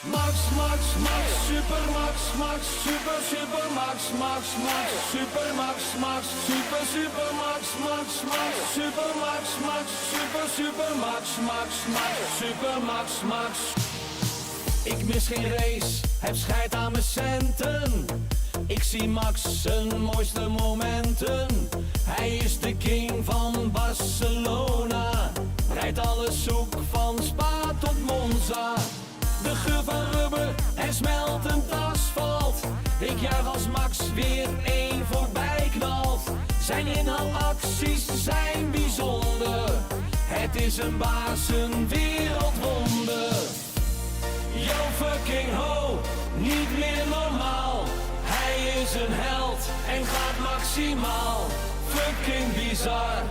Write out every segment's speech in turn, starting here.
Max, Max, Max, Super Max, Max, Super, Super Max, Max, Max, Super Max, Max, Super, Super Max, Max, Max, Super Max, Max, Super, Super Max, Max, Max, Super Max, Max. Ik mis geen race, heb scheid aan mijn centen. Ik zie Max zijn mooiste momenten. Hij is de king van Barcelona. Rijdt alles zoek van Spa tot Monza. De geur van rubber en smeltend asfalt. Ik juich als Max weer één voorbij knalt. Zijn inhaalacties zijn bijzonder. Het is een baas, een wereldwonder. Yo fucking ho, niet meer normaal. Hij is een held en gaat maximaal. Fucking bizar,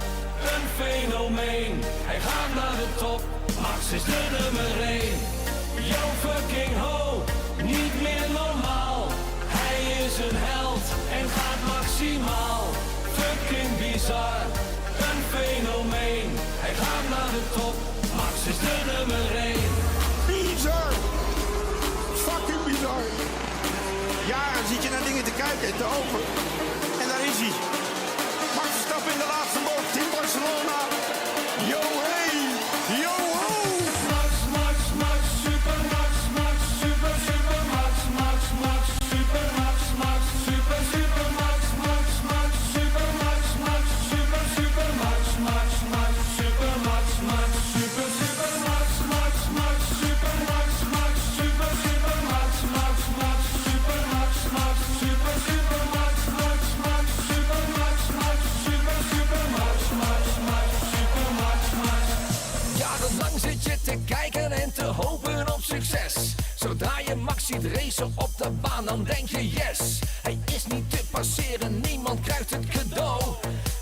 een fenomeen. Hij gaat naar de top, Max is de nummer 1. Yo fucking ho, niet meer normaal. Hij is een held en gaat maximaal. Fucking bizar, een fenomeen. Hij gaat naar de top, Max is de nummer 1. Bizar! Fucking bizar! Jaren zit je naar dingen te kijken en te hopen. En daar is hij. Max Verstappen in de laatste bocht in Barcelona. Yo hey! Yo ho! Max, Max, Max, Super Max, Max, Super, Super Max, Max, Max, Super Max, Max, Super, Super Max, Max, Max, Super Max, Max, Super, Super Max, Max, Max, Super Max, Max, Super, Super Max, Max, Max, Super Max, Max, Super, Super Max, Max, Max, Super Max, Max, Super, Super Max, Max, Max, Super Max, Max, Super, Super Max, Max, Max, Super Max, Max. Jarenlang zit je te kijken en te hopen op succes. Zodra je Max ziet racen op de baan, dan denk je yes. Hij is niet te passeren, niemand krijgt het cadeau.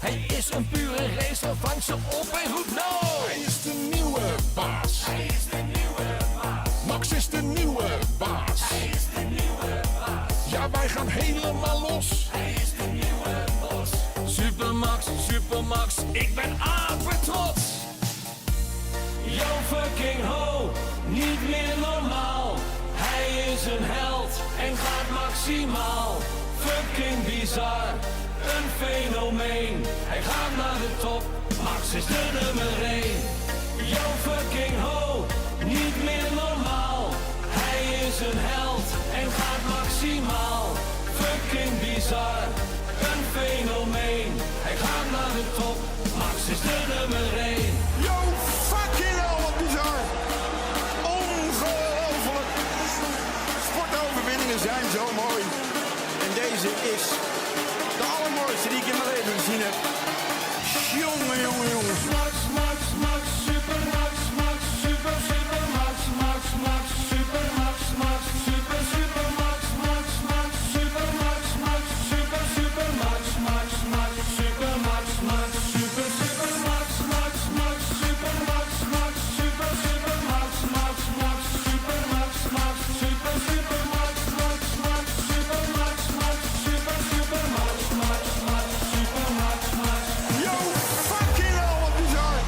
Hij is een pure racer, vang ze op en roep no. Hij is de nieuwe baas. Hij is de nieuwe baas. Max is de nieuwe baas. Hij is de nieuwe baas. Ja, wij gaan helemaal los. Hij is de nieuwe boss. Supermax, Supermax, ik ben apetrots. Yo fucking ho, niet meer normaal. Hij is een held en gaat maximaal. Fucking bizar, een fenomeen. Hij gaat naar de top, Max is de nummer 1. Yo fucking ho, niet meer normaal. Hij is een held en gaat maximaal. Fucking bizar, een fenomeen. Hij gaat naar de top, Max is de nummer 1. Yo, fucking hell, wat bizar! Ongelooflijk! Sportoverwinningen zijn zo mooi. En deze is de allermooiste die ik in mijn leven gezien heb. Jongen, jongen, jongen. Max, Max, Max, Super Max, Max, Super, Super Max, Max, Max, Super Max, Max, Super, Super Max, Max, Max, Super Max, Max, Super, Super Max, Max, Max, Super Max, Max, Super, Super Max, Max, Max, Super Max, Max, Super, Super Max, Max, Max, Super Max, Max, Super, Super Max, Max, Max, Super Max, Max, Super, Super Max, Max, Max, Super Max, Max. Yo, fucking hell, wat bizar!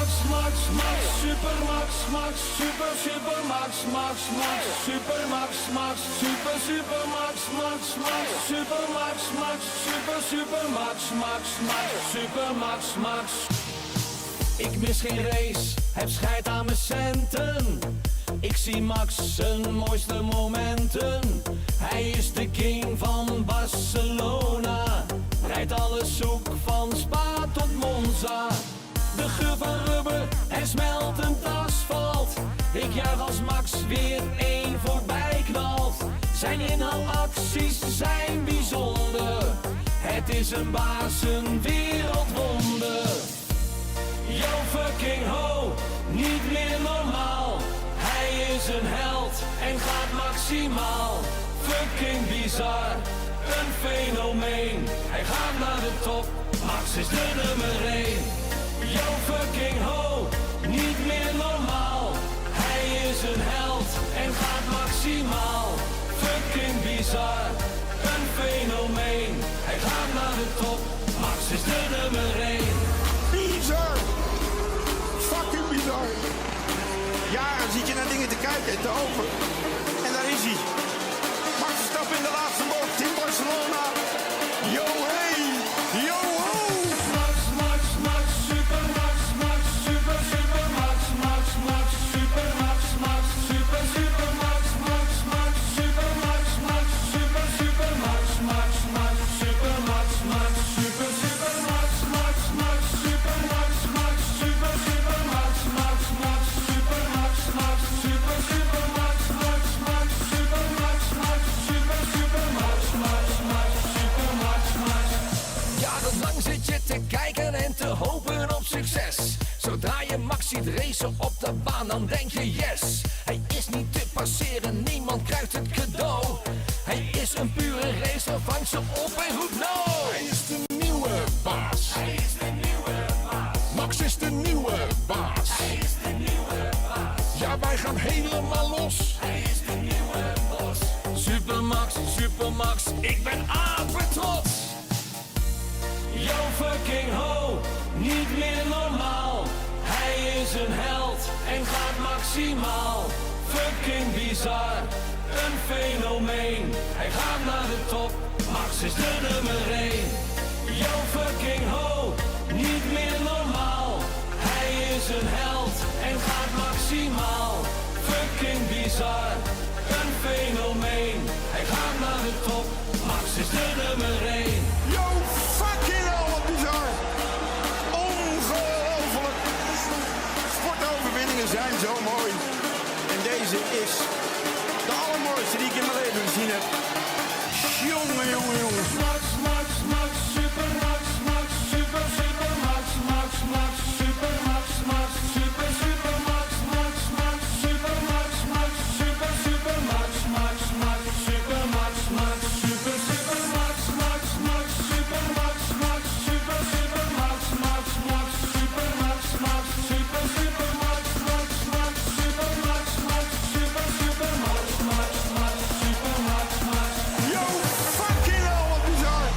Max, Max, Max, Super Max, Max, Super, Super Max, Max, Max, Super Max, Max, Super, Super Max, Max, Max, Super Max, Max, Super, Super Max, Max, Max, Super Max, Max. Ik mis geen race, heb scheid aan mijn centen. Ik zie Max zijn mooiste momenten. Hij is de king van Barcelona. Rijdt alles zoek van Spa tot Monza. De geur van rubber en smeltend asfalt. Ik juich als Max weer één voorbij knalt. Zijn inhaalacties zijn bijzonder. Het is een baas, een wereldwonder. Yo fucking ho, niet meer normaal. Hij is een held en gaat maximaal. Fucking bizar, een fenomeen. Hij gaat naar de top, Max is de nummer 1. Yo fucking ho, niet meer normaal. Hij is een held en gaat maximaal. Fucking bizar, een fenomeen. Hij gaat naar de top, Max is de nummer 1. Bizar. Fucking bizar. Ja, dan zit je naar dingen te kijken en te open. En daar is hij. Max Verstappen in de laatste bocht in Barcelona. Yo, hey. Yo, ho. Max, Max, Max, Super Max, Max, Super, Super Max, Max, Max, Super Max, Max, Super, Super Max, Max, Max, Super Max, Max, Super, Super Max, Max, Max, Super Max, Max, Super, Super Max, Max, Max, Super Max, Max, Super, Super Max, Max, Max, Super Max, Max, Super, Super Max, Max, Max, Super Max, Max, Super, Super Max, Max, Max, Super Max, Max. Jarenlang zit je te kijken en te hopen op succes. Zodra je Max ziet racen op de baan, dan denk je yes. Hij is niet te passeren, niemand krijgt het cadeau. Hij is een pure racer, vangt ze op en roept no. Hij is de nieuwe baas. Hij is de nieuwe baas. Max is de nieuwe baas. Hij is de nieuwe baas. Ja, wij gaan helemaal los. Hij is de nieuwe bos. Supermax, Supermax, ik ben apetrots. Yo fucking ho, niet meer normaal. Hij is een held en gaat maximaal. Fucking bizar, een fenomeen. Hij gaat naar de top, Max is de nummer 1. Yo fucking ho, niet meer normaal. Hij is een held en gaat maximaal. Fucking bizar, een fenomeen. Hij gaat naar de top, Max is de nummer 1. Yo, fucking hell, wat bizar. Ongelooflijk. Sportoverwinningen zijn zo mooi. En deze is de allermooiste die ik in mijn leven gezien heb. Jongen, jongen, jongen. Max, Max, Max, Super Max, Max, Super, Super Max, Max, Max, Super Max, Max, Super, Super Max, Max, Max, Super Max, Max, Super, Super Max, Max, Max, Super Max, Max, Super, Super Max, Max, Max, Super Max, Max, Super, Super Max, Max, Max, Super Max, Max, Super, Super Max, Max, Max, Super Max, Max, Super, Super Max, Max, Max, Super Max, Max. Yo, fucking hell, wat bizar.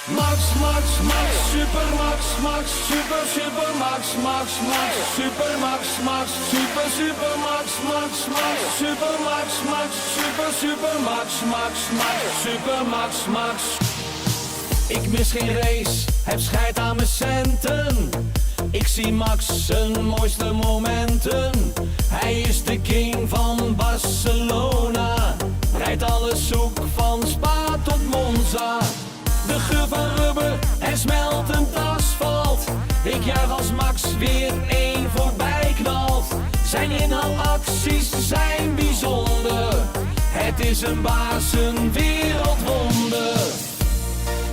Max, Max, Max, super Max, Max, super, super Max, Max, Max, super Max, Max, super, super Max, Max, Max, super Max, Max, super, super Max, Max, Max, super Max, Max. Ik mis geen race, heb scheid aan mijn centen. Ik zie Max zijn mooiste momenten. Hij is de king van Barcelona. Rijdt alles zoek van Spa tot Monza. De geur van rubber en smeltend asfalt. Ik juich als Max weer één voorbij knalt. Zijn inhaalacties zijn bijzonder. Het is een baas, een wereldwonder.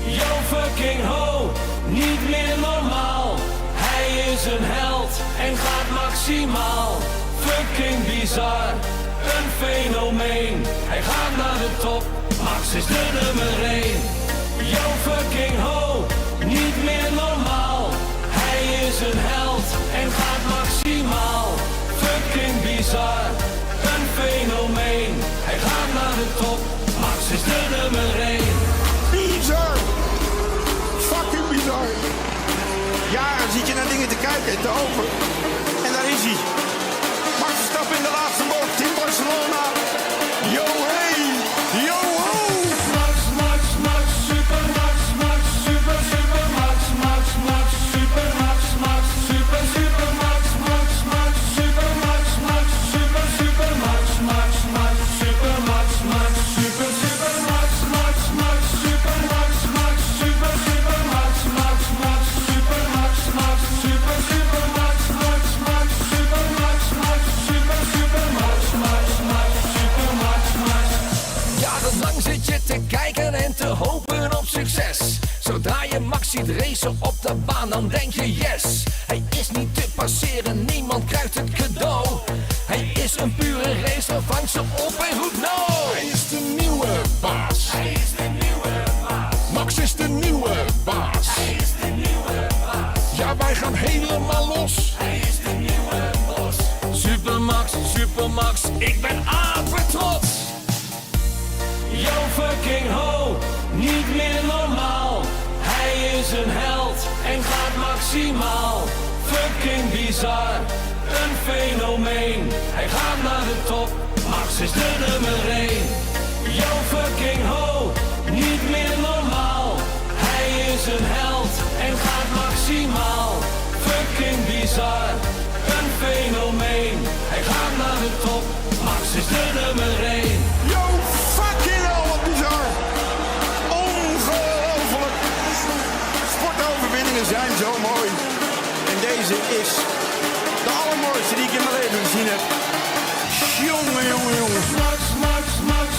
Yo fucking ho, niet meer normaal. Hij is een held en gaat maximaal. Fucking bizar, een fenomeen. Hij gaat naar de top, Max is de nummer 1. Yo fucking ho, niet meer normaal. Hij is een held en gaat maximaal. Fucking bizar, een fenomeen. Hij gaat naar de top, Max is de nummer 1. Bizar. Fucking bizar. Ja, dan zit je naar dingen te kijken, te open. En daar is hij. Max Verstappen in de laatste bocht in Barcelona. Yo hey, yo ho. Max, Max, Max, super Max, Max, super, super Max, Max, Max, super Max, Max, super, super Max, Max, Max, super Max, Max, super, super Max, Max, Max, super Max, Max, super, super Max, Max, Max, super Max, Max, super, super Max, Max, Max, super Max, Max, super, super Max, Max, Max, super Max, Max, super, super Max, Max, Max, super Max, Max. Jarenlang zit je te kijken en te hopen op succes. Zodra je Max ziet racen op de baan, dan denk je yes. Hij is niet te passeren, niemand krijgt het cadeau. Hij is een pure racer, vang ze op en roep no. Hij is de nieuwe baas. Hij is de nieuwe baas. Max is de nieuwe baas. Hij is de nieuwe baas. Ja, wij gaan helemaal los. Hij is de nieuwe bos. Super Max, ik ben apetrots. Yo fucking ho, niet meer normaal. Hij is een held en gaat maximaal. Fucking bizar, een fenomeen. Hij gaat naar de top, Max is de nummer 1. Yo fucking ho, niet meer normaal. Hij is een held en gaat maximaal. Fucking bizar, een fenomeen. Hij gaat naar de top, Max is de nummer 1. Yo, fucking hell, wat bizar. Ongelooflijk. Sportoverwinningen zijn zo mooi. En deze is de allermooiste die ik in mijn leven gezien heb. Jongen, jongen, jongen. Max, Max, Max,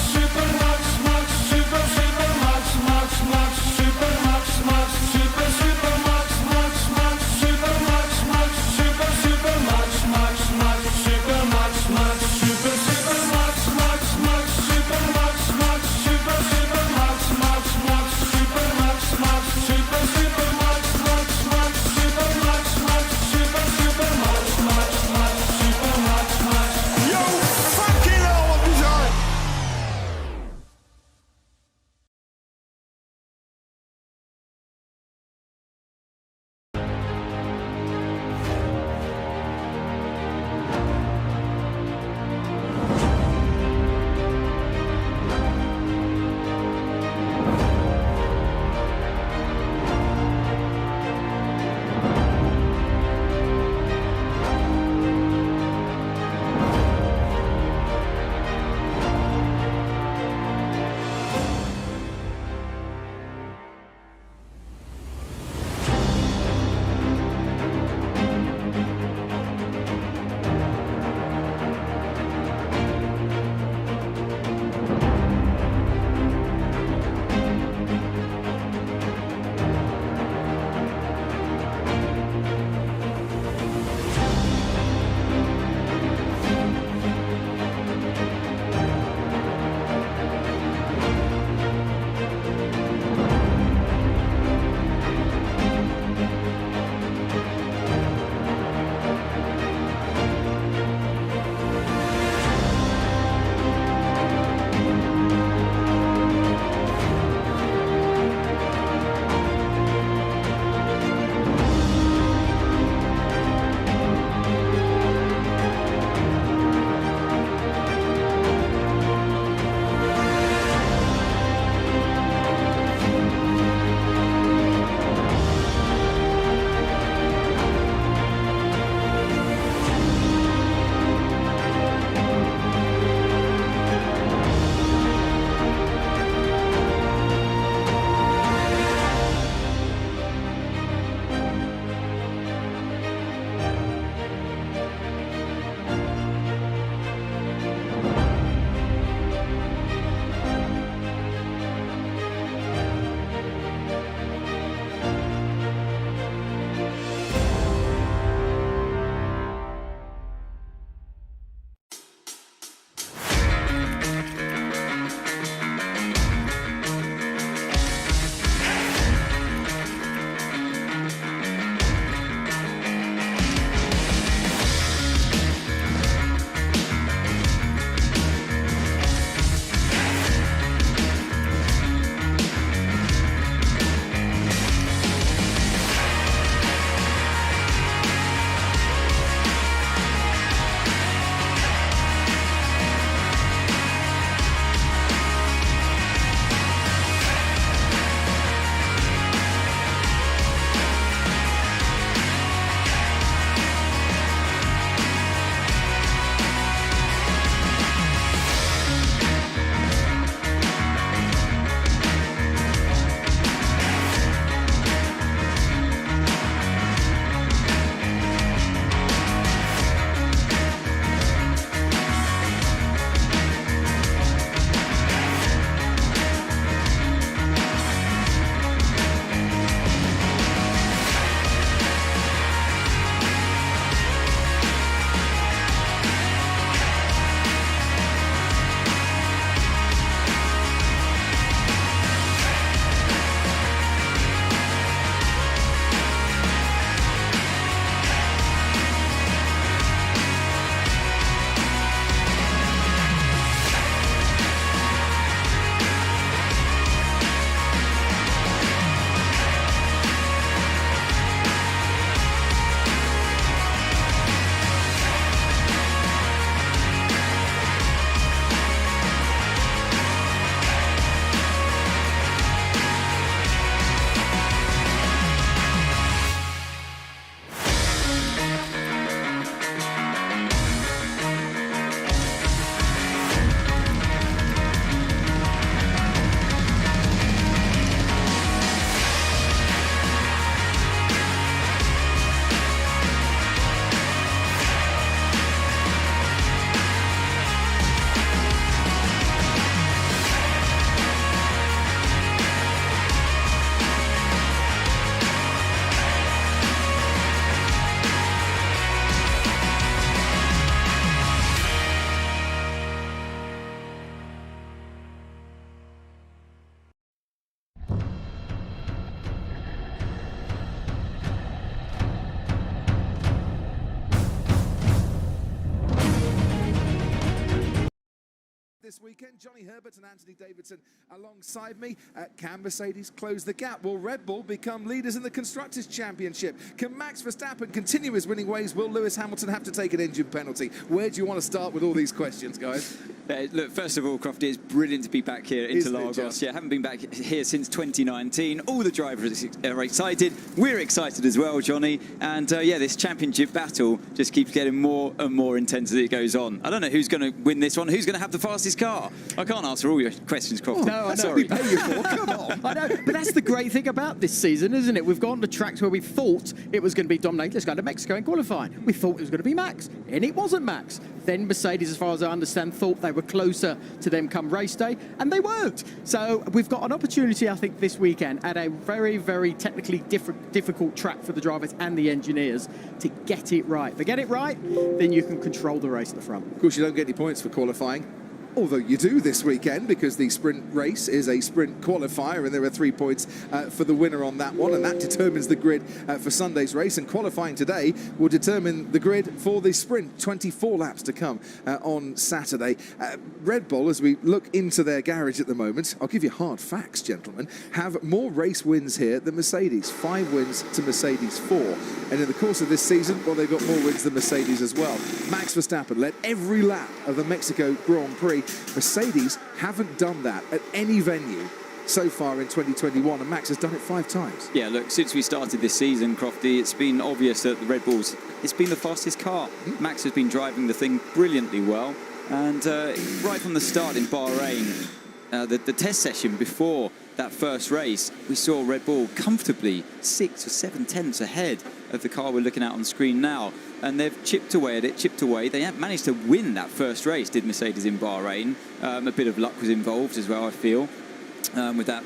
this weekend. Johnny Herbert and Anthony Davidson alongside me. Can Mercedes close the gap? Will Red Bull become leaders in the Constructors' Championship? Can Max Verstappen continue his winning ways? Will Lewis Hamilton have to take an engine penalty? Where do you want to start with all these questions, guys? Look, first of all, Crofty, it's brilliant to be back here at Interlagos. Yeah, haven't been back here since 2019. All the drivers are excited. We're excited as well, Johnny. And yeah, this championship battle just keeps getting more and more intense as it goes on. I don't know who's going to win this one. Who's going to have the fastest car? I can't answer all your questions, Crofty. No, I know. Sorry. We pay you for. Come on. I know. But that's the great thing about this season, isn't it? We've gone to tracks where we thought it was going to be dominated. Let's go to Mexico in qualifying. We thought it was going to be Max, and it wasn't Max. Then Mercedes, as far as I understand, thought they were closer to them come race day, and they weren't. So we've got an opportunity, I think, this weekend at a very, very technically difficult track for the drivers and the engineers to get it right. If they get it right, then you can control the race at the front. Of course, you don't get any points for qualifying. Although you do this weekend, because the sprint race is a sprint qualifier, and there are 3 points for the winner on that one, and that determines the grid for Sunday's race. And qualifying today will determine the grid for the sprint. 24 laps to come on Saturday. Red Bull, as we look into their garage at the moment, I'll give you hard facts, gentlemen, have more race wins here than Mercedes. 5 wins to Mercedes 4. And in the course of this season, well, they've got more wins than Mercedes as well. Max Verstappen led every lap of the Mexico Grand Prix. Mercedes haven't done that at any venue so far in 2021, and Max has done it 5 times. Yeah, look, since we started this season, Crofty, it's been obvious that the Red Bulls, it's been the fastest car. Max has been driving the thing brilliantly well, and right from the start in Bahrain, the test session before that first race, we saw Red Bull comfortably 6 or 7 tenths ahead of the car we're looking at on screen now. And they've chipped away at it, chipped away. They have managed to win that first race, did Mercedes in Bahrain. A bit of luck was involved as well, I feel, with that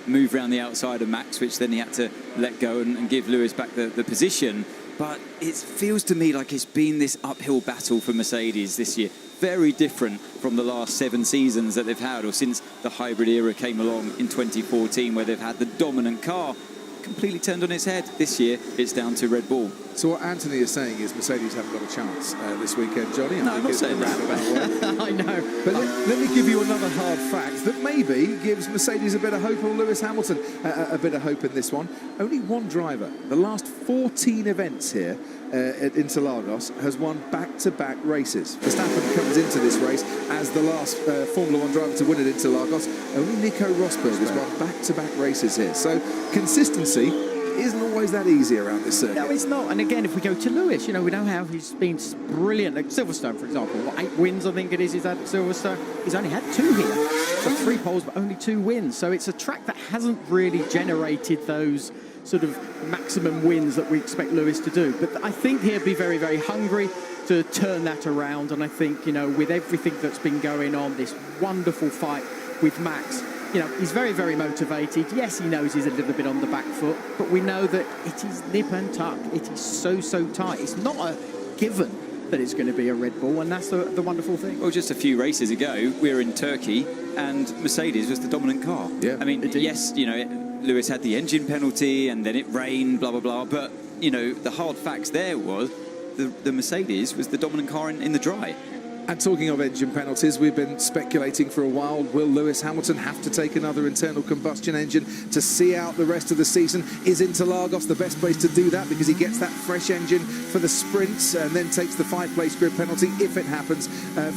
move around the outside of Max, which then he had to let go and give Lewis back the position. But it feels to me like it's been this uphill battle for Mercedes this year. Very different from the last 7 seasons that they've had, or since the hybrid era came along in 2014, where they've had the dominant car. Completely turned on its head. This year, it's down to Red Bull. So what Anthony is saying is Mercedes haven't got a chance this weekend, Johnny. No, I'm not saying that. I know. But let me give you another hard fact that maybe gives Mercedes a bit of hope, or Lewis Hamilton a bit of hope in this one. Only one driver, the last 14 events here at Interlagos, has won back-to-back races. Verstappen comes into this race as the last Formula 1 driver to win at Interlagos. Only Nico Rosberg has won back-to-back races here. So consistency isn't always that easy around this circuit. No, it's not. And again, if we go to Lewis, you know, we know how he's been brilliant. Like Silverstone, for example, what, 8 wins, I think it is, he's had at Silverstone. He's only had 2 here. So 3 poles, but only 2 wins. So it's a track that hasn't really generated those sort of maximum wins that we expect Lewis to do. But I think he'll be very, very hungry to turn that around. And I think, you know, with everything that's been going on, this wonderful fight with Max, you know, he's very, very motivated. Yes, he knows he's a little bit on the back foot, but we know that it is nip and tuck. It is so, so tight. It's not a given that it's going to be a Red Bull, and that's the wonderful thing. Well, just a few races ago, we were in Turkey, and Mercedes was the dominant car. Yeah. I mean, yes, you know, Lewis had the engine penalty, and then it rained, blah, blah, blah, but, you know, the hard facts there was the Mercedes was the dominant car in the dry. And talking of engine penalties, we've been speculating for a while, will Lewis Hamilton have to take another internal combustion engine to see out the rest of the season? Is Interlagos the best place to do that, because he gets that fresh engine for the sprints and then takes the 5-place grid penalty if it happens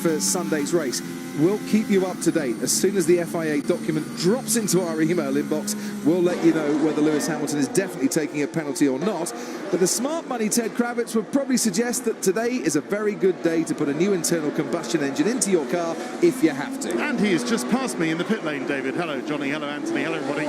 for Sunday's race? We'll keep you up to date. As soon as the FIA document drops into our email inbox, we'll let you know whether Lewis Hamilton is definitely taking a penalty or not. But the smart money Ted Kravitz would probably suggest that today is a very good day to put a new internal combustion engine into your car if you have to. And he has just passed me in the pit lane, David. Hello, Johnny. Hello, Anthony. Hello, everybody.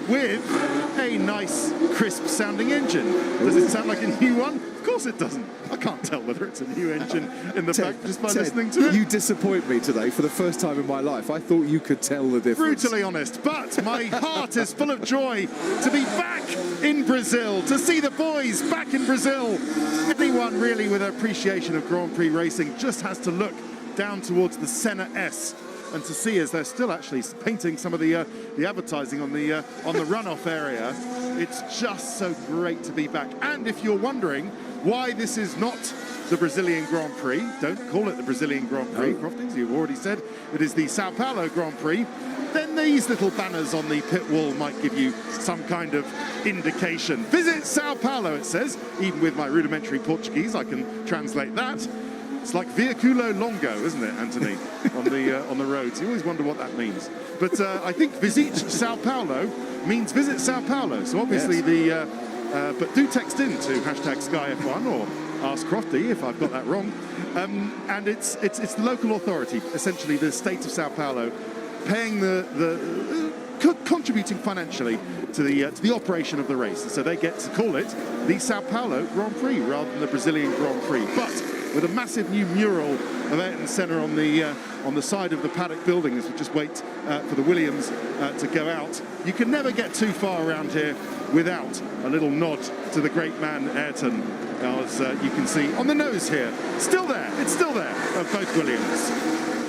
With a nice, crisp-sounding engine. Does it sound like a new one? Of course it doesn't. I can't tell whether it's a new engine in the back just by listening to it. You disappoint me today for the first time in my life. I thought you could tell the difference. Brutally honest, but my heart is full of joy to be back in Brazil, to see the boys back in Brazil. Anyone really with an appreciation of Grand Prix racing just has to look down towards the Senna S and to see, as they're still actually painting some of the advertising on the runoff area. It's just so great to be back. And if you're wondering why this is not the Brazilian Grand Prix. Don't call it the Brazilian Grand Prix, Crofties. You've already said it is the Sao Paulo Grand Prix. Then these little banners on the pit wall might give you some kind of indication. Visit Sao Paulo, it says. Even with my rudimentary Portuguese, I can translate that. It's like Veículo Longo, isn't it, Anthony, on the roads? You always wonder what that means. But I think Visit Sao Paulo means visit Sao Paulo. So obviously but do text in to #SkyF1 or Ask Crofty if I've got that wrong. And it's the local authority, essentially the state of Sao Paulo, paying contributing financially to the operation of the race. And so they get to call it the Sao Paulo Grand Prix rather than the Brazilian Grand Prix. But with a massive new mural of Ayrton Senna on the side of the paddock building as we just wait for the Williams to go out. You can never get too far around here without a little nod to the great man Ayrton, as you can see on the nose here. Still there, it's still there, of both Williams.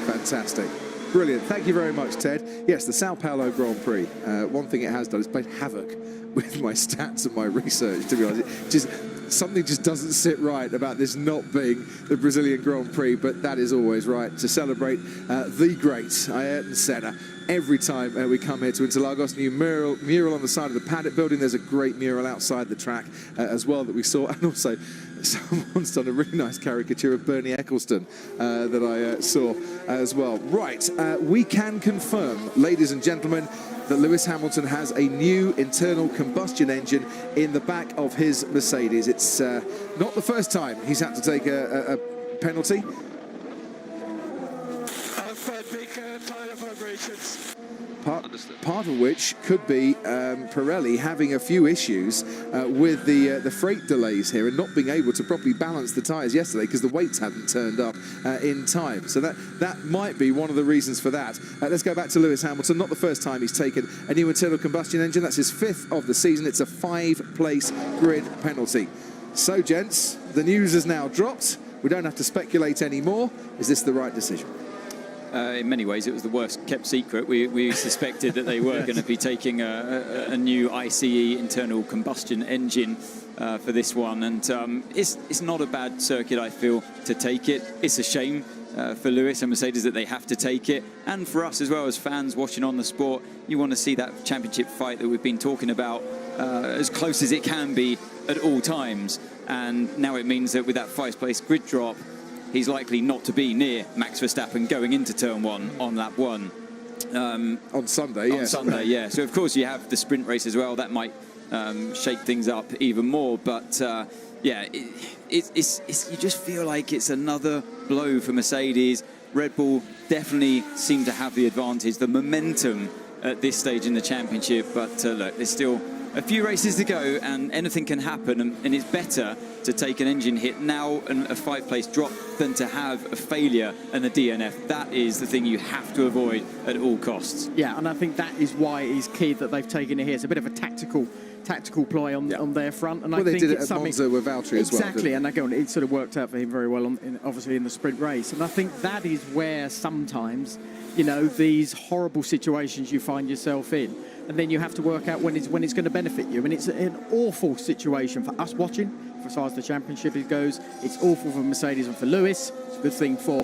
Fantastic. Brilliant. Thank you very much, Ted. Yes, the Sao Paulo Grand Prix. One thing it has done is played havoc with my stats and my research, to be honest. Something just doesn't sit right about this not being the Brazilian Grand Prix, but that is always right, to celebrate the great Ayrton Senna. Every time we come here to Interlagos, new mural on the side of the paddock building. There's a great mural outside the track as well that we saw. And also, someone's done a really nice caricature of Bernie Ecclestone that I saw as well. Right, we can confirm, ladies and gentlemen, that Lewis Hamilton has a new internal combustion engine in the back of his Mercedes. It's not the first time he's had to take a penalty. I've had big tyre vibrations. Part of which could be Pirelli having a few issues with the freight delays here and not being able to properly balance the tyres yesterday because the weights hadn't turned up in time. So that might be one of the reasons for that. Let's go back to Lewis Hamilton. Not the first time he's taken a new internal combustion engine. That's his 5th of the season. It's a 5-place grid penalty. So, gents, the news has now dropped. We don't have to speculate anymore. Is this the right decision? In many ways, it was the worst kept secret. We suspected that they were going to be taking a new ICE internal combustion engine for this one, and it's not a bad circuit, I feel, to take it. It's a shame for Lewis and Mercedes that they have to take it, and for us as well as fans watching on the sport. You want to see that championship fight that we've been talking about as close as it can be at all times, and now it means that with that 5th-place grid drop, he's likely not to be near Max Verstappen going into turn 1 on lap 1. On Sunday, yes. On Sunday, yeah. So, of course, you have the sprint race as well. That might shake things up even more. But, yeah, you just feel like it's another blow for Mercedes. Red Bull definitely seem to have the advantage, the momentum at this stage in the championship. But, look, there's still a few races to go and anything can happen, and it's better to take an engine hit now and a 5-place drop than to have a failure and a DNF. That is the thing you have to avoid at all costs. Yeah, and I think that is why it's key that they've taken it here. It's a bit of a tactical ploy on their front, and well, I think they did it's it at Monza with Valtteri as well. Exactly, and again, it sort of worked out for him very well, obviously in the sprint race. And I think that is where sometimes, you know, these horrible situations you find yourself in, and then you have to work out when it's going to benefit you. And it's an awful situation for us watching, as far as the championship goes. It's awful for Mercedes and for Lewis. It's a good thing for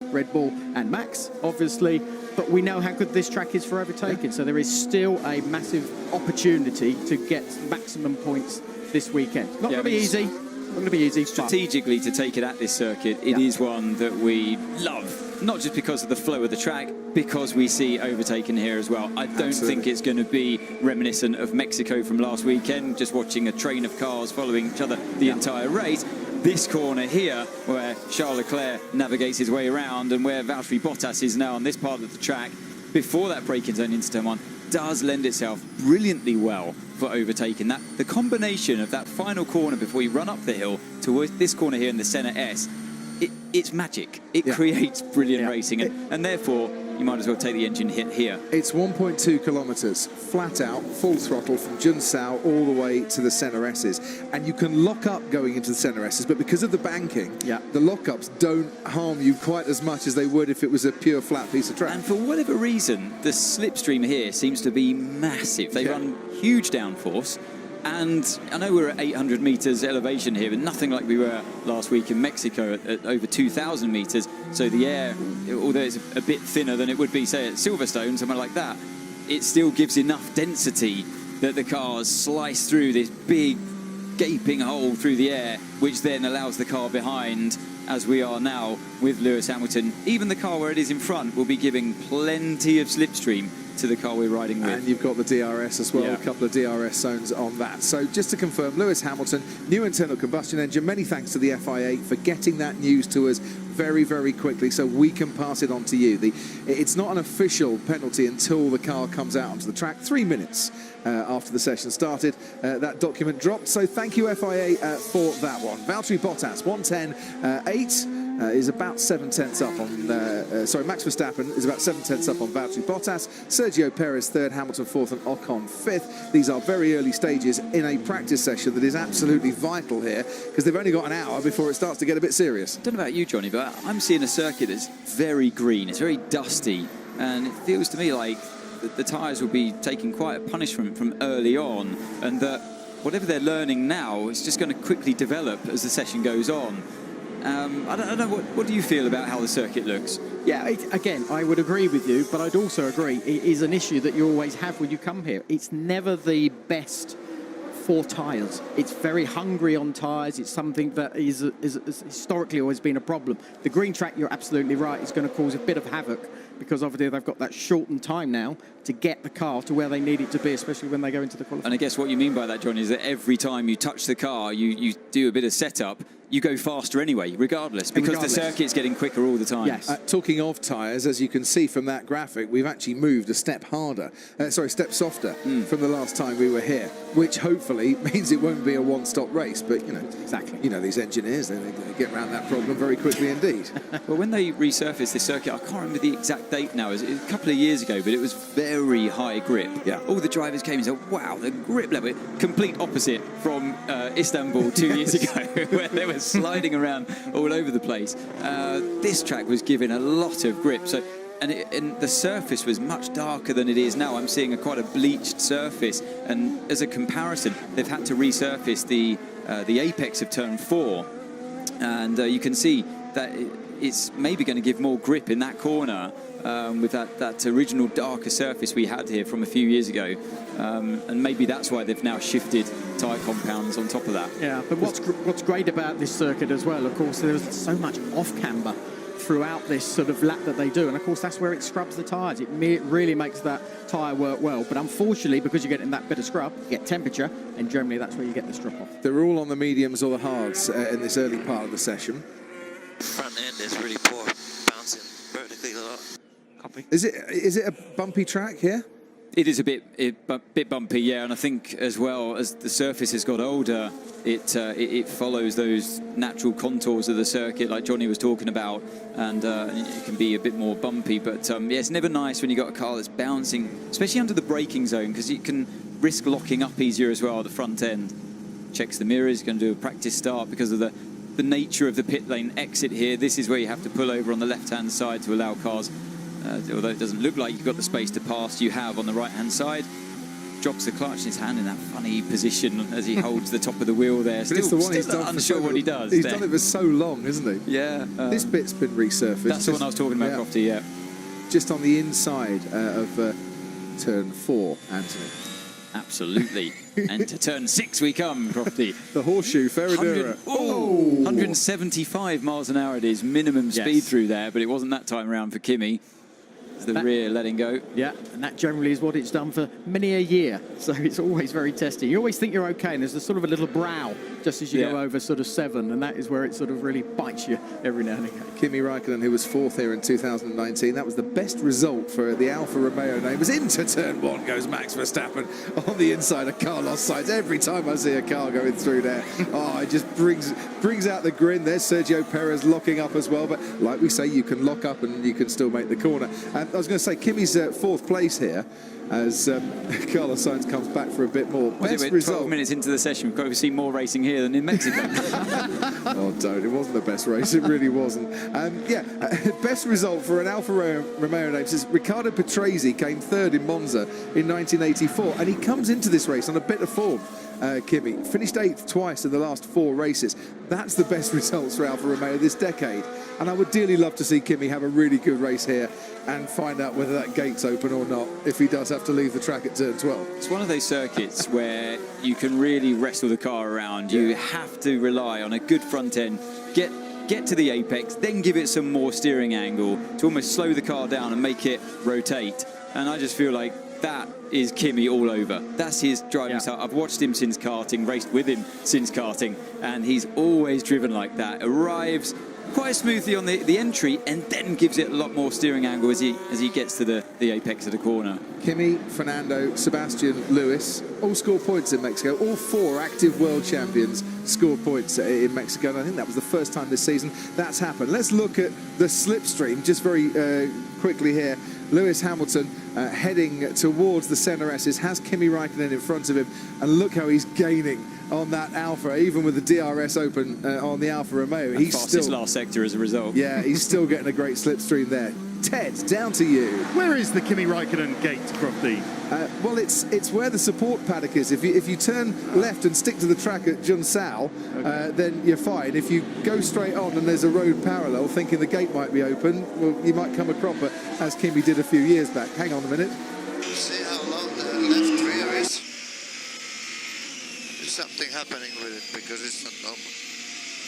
Red Bull and Max, obviously. But we know how good this track is for overtaking. So there is still a massive opportunity to get maximum points this weekend. Not going to be easy. Not going to be easy. Strategically, to take it at this circuit, it is one that we love. Not just because of the flow of the track, because we see overtaking here as well. I don't think it's going to be reminiscent of Mexico from last weekend, just watching a train of cars following each other the entire race. This corner here, where Charles Leclerc navigates his way around, and where Valtteri Bottas is now on this part of the track, before that braking zone into turn 1, does lend itself brilliantly well for overtaking. That the combination of that final corner before you run up the hill towards this corner here in the Senna S, it's magic. It creates brilliant racing, and therefore you might as well take the engine hit here. It's 1.2 kilometres, flat out, full throttle from Junsao all the way to the Senna S's. And you can lock up going into the Senna S's, but because of the banking, the lockups don't harm you quite as much as they would if it was a pure flat piece of track. And for whatever reason, the slipstream here seems to be massive. They run huge downforce, And I know we're at 800 meters elevation here, but nothing like we were last week in Mexico at over 2,000 meters. So the air, although it's a bit thinner than it would be, say, at Silverstone, somewhere like that, it still gives enough density that the cars slice through this big gaping hole through the air, which then allows the car behind, as we are now with Lewis Hamilton. Even the car where it is in front will be giving plenty of slipstream to the car we're riding with. And you've got the DRS as well, a couple of DRS zones on that. So just to confirm, Lewis Hamilton, new internal combustion engine. Many thanks to the FIA for getting that news to us very, very quickly so we can pass it on to you. It's not an official penalty until the car comes out onto the track. 3 minutes after the session started, that document dropped. So thank you, FIA, for that one. Valtteri Bottas, 110.8. Is about 7/10 up on, Max Verstappen is about 7/10 up on Valtteri Bottas. Sergio Perez third, Hamilton fourth, and Ocon fifth. These are very early stages in a practice session that is absolutely vital here because they've only got an hour before it starts to get a bit serious. I don't know about you, Johnny, but I'm seeing a circuit that's very green. It's very dusty, and it feels to me like the tyres will be taking quite a punishment from early on, and that whatever they're learning now is just going to quickly develop as the session goes on. I don't know, what do you feel about how the circuit looks? Yeah, again, I would agree with you, but I'd also agree it is an issue that you always have when you come here. It's never the best for tyres. It's very hungry on tyres. It's something that is historically always been a problem. The green track, you're absolutely right, is going to cause a bit of havoc because obviously they've got that shortened time now to get the car to where they need it to be, especially when they go into the qualifying. And I guess what you mean by that, Johnny, is that every time you touch the car, you do a bit of setup, you go faster anyway, regardless, because the circuit's getting quicker all the time. Yes. Talking of tyres, as you can see from that graphic, we've actually moved a step harder, step softer from the last time we were here, which hopefully means it won't be a one-stop race. But, you know, exactly. You know, these engineers, they get around that problem very quickly indeed. Well, when they resurfaced this circuit, I can't remember the exact date now, it was a couple of years ago, but it was very high grip. Yeah. All the drivers came and said, wow, the grip level, complete opposite from Istanbul 2 years ago, where they were sliding around all over the place. This track was given a lot of grip, so and the surface was much darker than it is now. I'm seeing quite a bleached surface, and as a comparison, they've had to resurface the apex of turn 4, and you can see that it's maybe going to give more grip in that corner with that original darker surface we had here from a few years ago, and maybe that's why they've now shifted tyre compounds on top of that. Yeah, but what's great about this circuit as well, of course, there's so much off-camber throughout this sort of lap that they do, and of course that's where it scrubs the tyres. It really makes that tyre work well, but unfortunately, because you're getting that bit of scrub, you get temperature, and generally that's where you get this drop-off. They're all on the mediums or the hards in this early part of the session. Front end is really poor, bouncing vertically a lot. Copy. Is it a bumpy track here? It is a bit bumpy, yeah, and I think as well as the surface has got older, it follows those natural contours of the circuit, like Johnny was talking about, and it can be a bit more bumpy. But yeah, it's never nice when you got a car that's bouncing, especially under the braking zone, because you can risk locking up easier as well at the front end. Checks the mirrors, going to do a practice start because of the nature of the pit lane exit here. This is where you have to pull over on the left-hand side to allow cars. Although it doesn't look like you've got the space to pass, you have on the right-hand side. Drops the clutch in his hand in that funny position as he holds the top of the wheel there. But it's the one he's done unsure what he does. He's done it for so long, hasn't he? Yeah. This bit's been resurfaced. That's the one I was talking about, Crofty, yeah. Just on the inside of turn 4, Anthony. Absolutely. And to turn 6 we come, Crofty. The horseshoe, Ferradura. 175 miles an hour it is, minimum speed through there, but it wasn't that time around for Kimi. The rear letting go. Yeah, and that generally is what it's done for many a year. So it's always very testing. You always think you're okay, and there's a sort of a little brow just as you go over sort of 7, and that is where it sort of really bites you every now and again. Kimi Räikkönen, who was 4th here in 2019, that was the best result for the Alfa Romeo name. It was into turn 1 goes Max Verstappen on the inside of Carlos Sainz. Every time I see a car going through there, it just brings out the grin. There's Sergio Perez locking up as well, but like we say, you can lock up and you can still make the corner. I was going to say, Kimi's 4th place here. as Carlos Sainz comes back for a bit more. Was it 12 minutes into the session? We've got to see more racing here than in Mexico. Oh, don't. It wasn't the best race. It really wasn't. Best result for an Alfa Romeo name is Riccardo Patrese came third in Monza in 1984, and he comes into this race on a bit of form. Kimi finished 8th twice in the last 4 races. That's the best results for Alfa Romeo this decade. And I would dearly love to see Kimi have a really good race here and find out whether that gate's open or not if he does have to leave the track at turn 12. It's one of those circuits where you can really wrestle the car around. You have to rely on a good front end, get to the apex, then give it some more steering angle to almost slow the car down and make it rotate. And I just feel like that is Kimi all over. That's his driving style. I've watched him since karting, raced with him since karting, and he's always driven like that. Arrives quite smoothly on the entry and then gives it a lot more steering angle as he gets to the apex of the corner. Kimi, Fernando, Sebastian, Lewis all scored points in Mexico. All 4 active world champions scored points in Mexico, and I think that was the first time this season that's happened. Let's look at the slipstream just very quickly here. Lewis Hamilton heading towards the center S's, has Kimi Raikkonen in front of him, and look how he's gaining on that Alfa, even with the DRS open on the Alfa Romeo. He's fastest still last sector as a result. Yeah, he's still getting a great slipstream there. Ted, down to you. Where is the Kimi Raikkonen gate, Crofty? Well, it's where the support paddock is. If you turn left and stick to the track at Junsao, then you're fine. If you go straight on and there's a road parallel, thinking the gate might be open, well, you might come a cropper, as Kimi did a few years back. Hang on a minute. See how long the left rear is. There's something happening with it because it's not normal.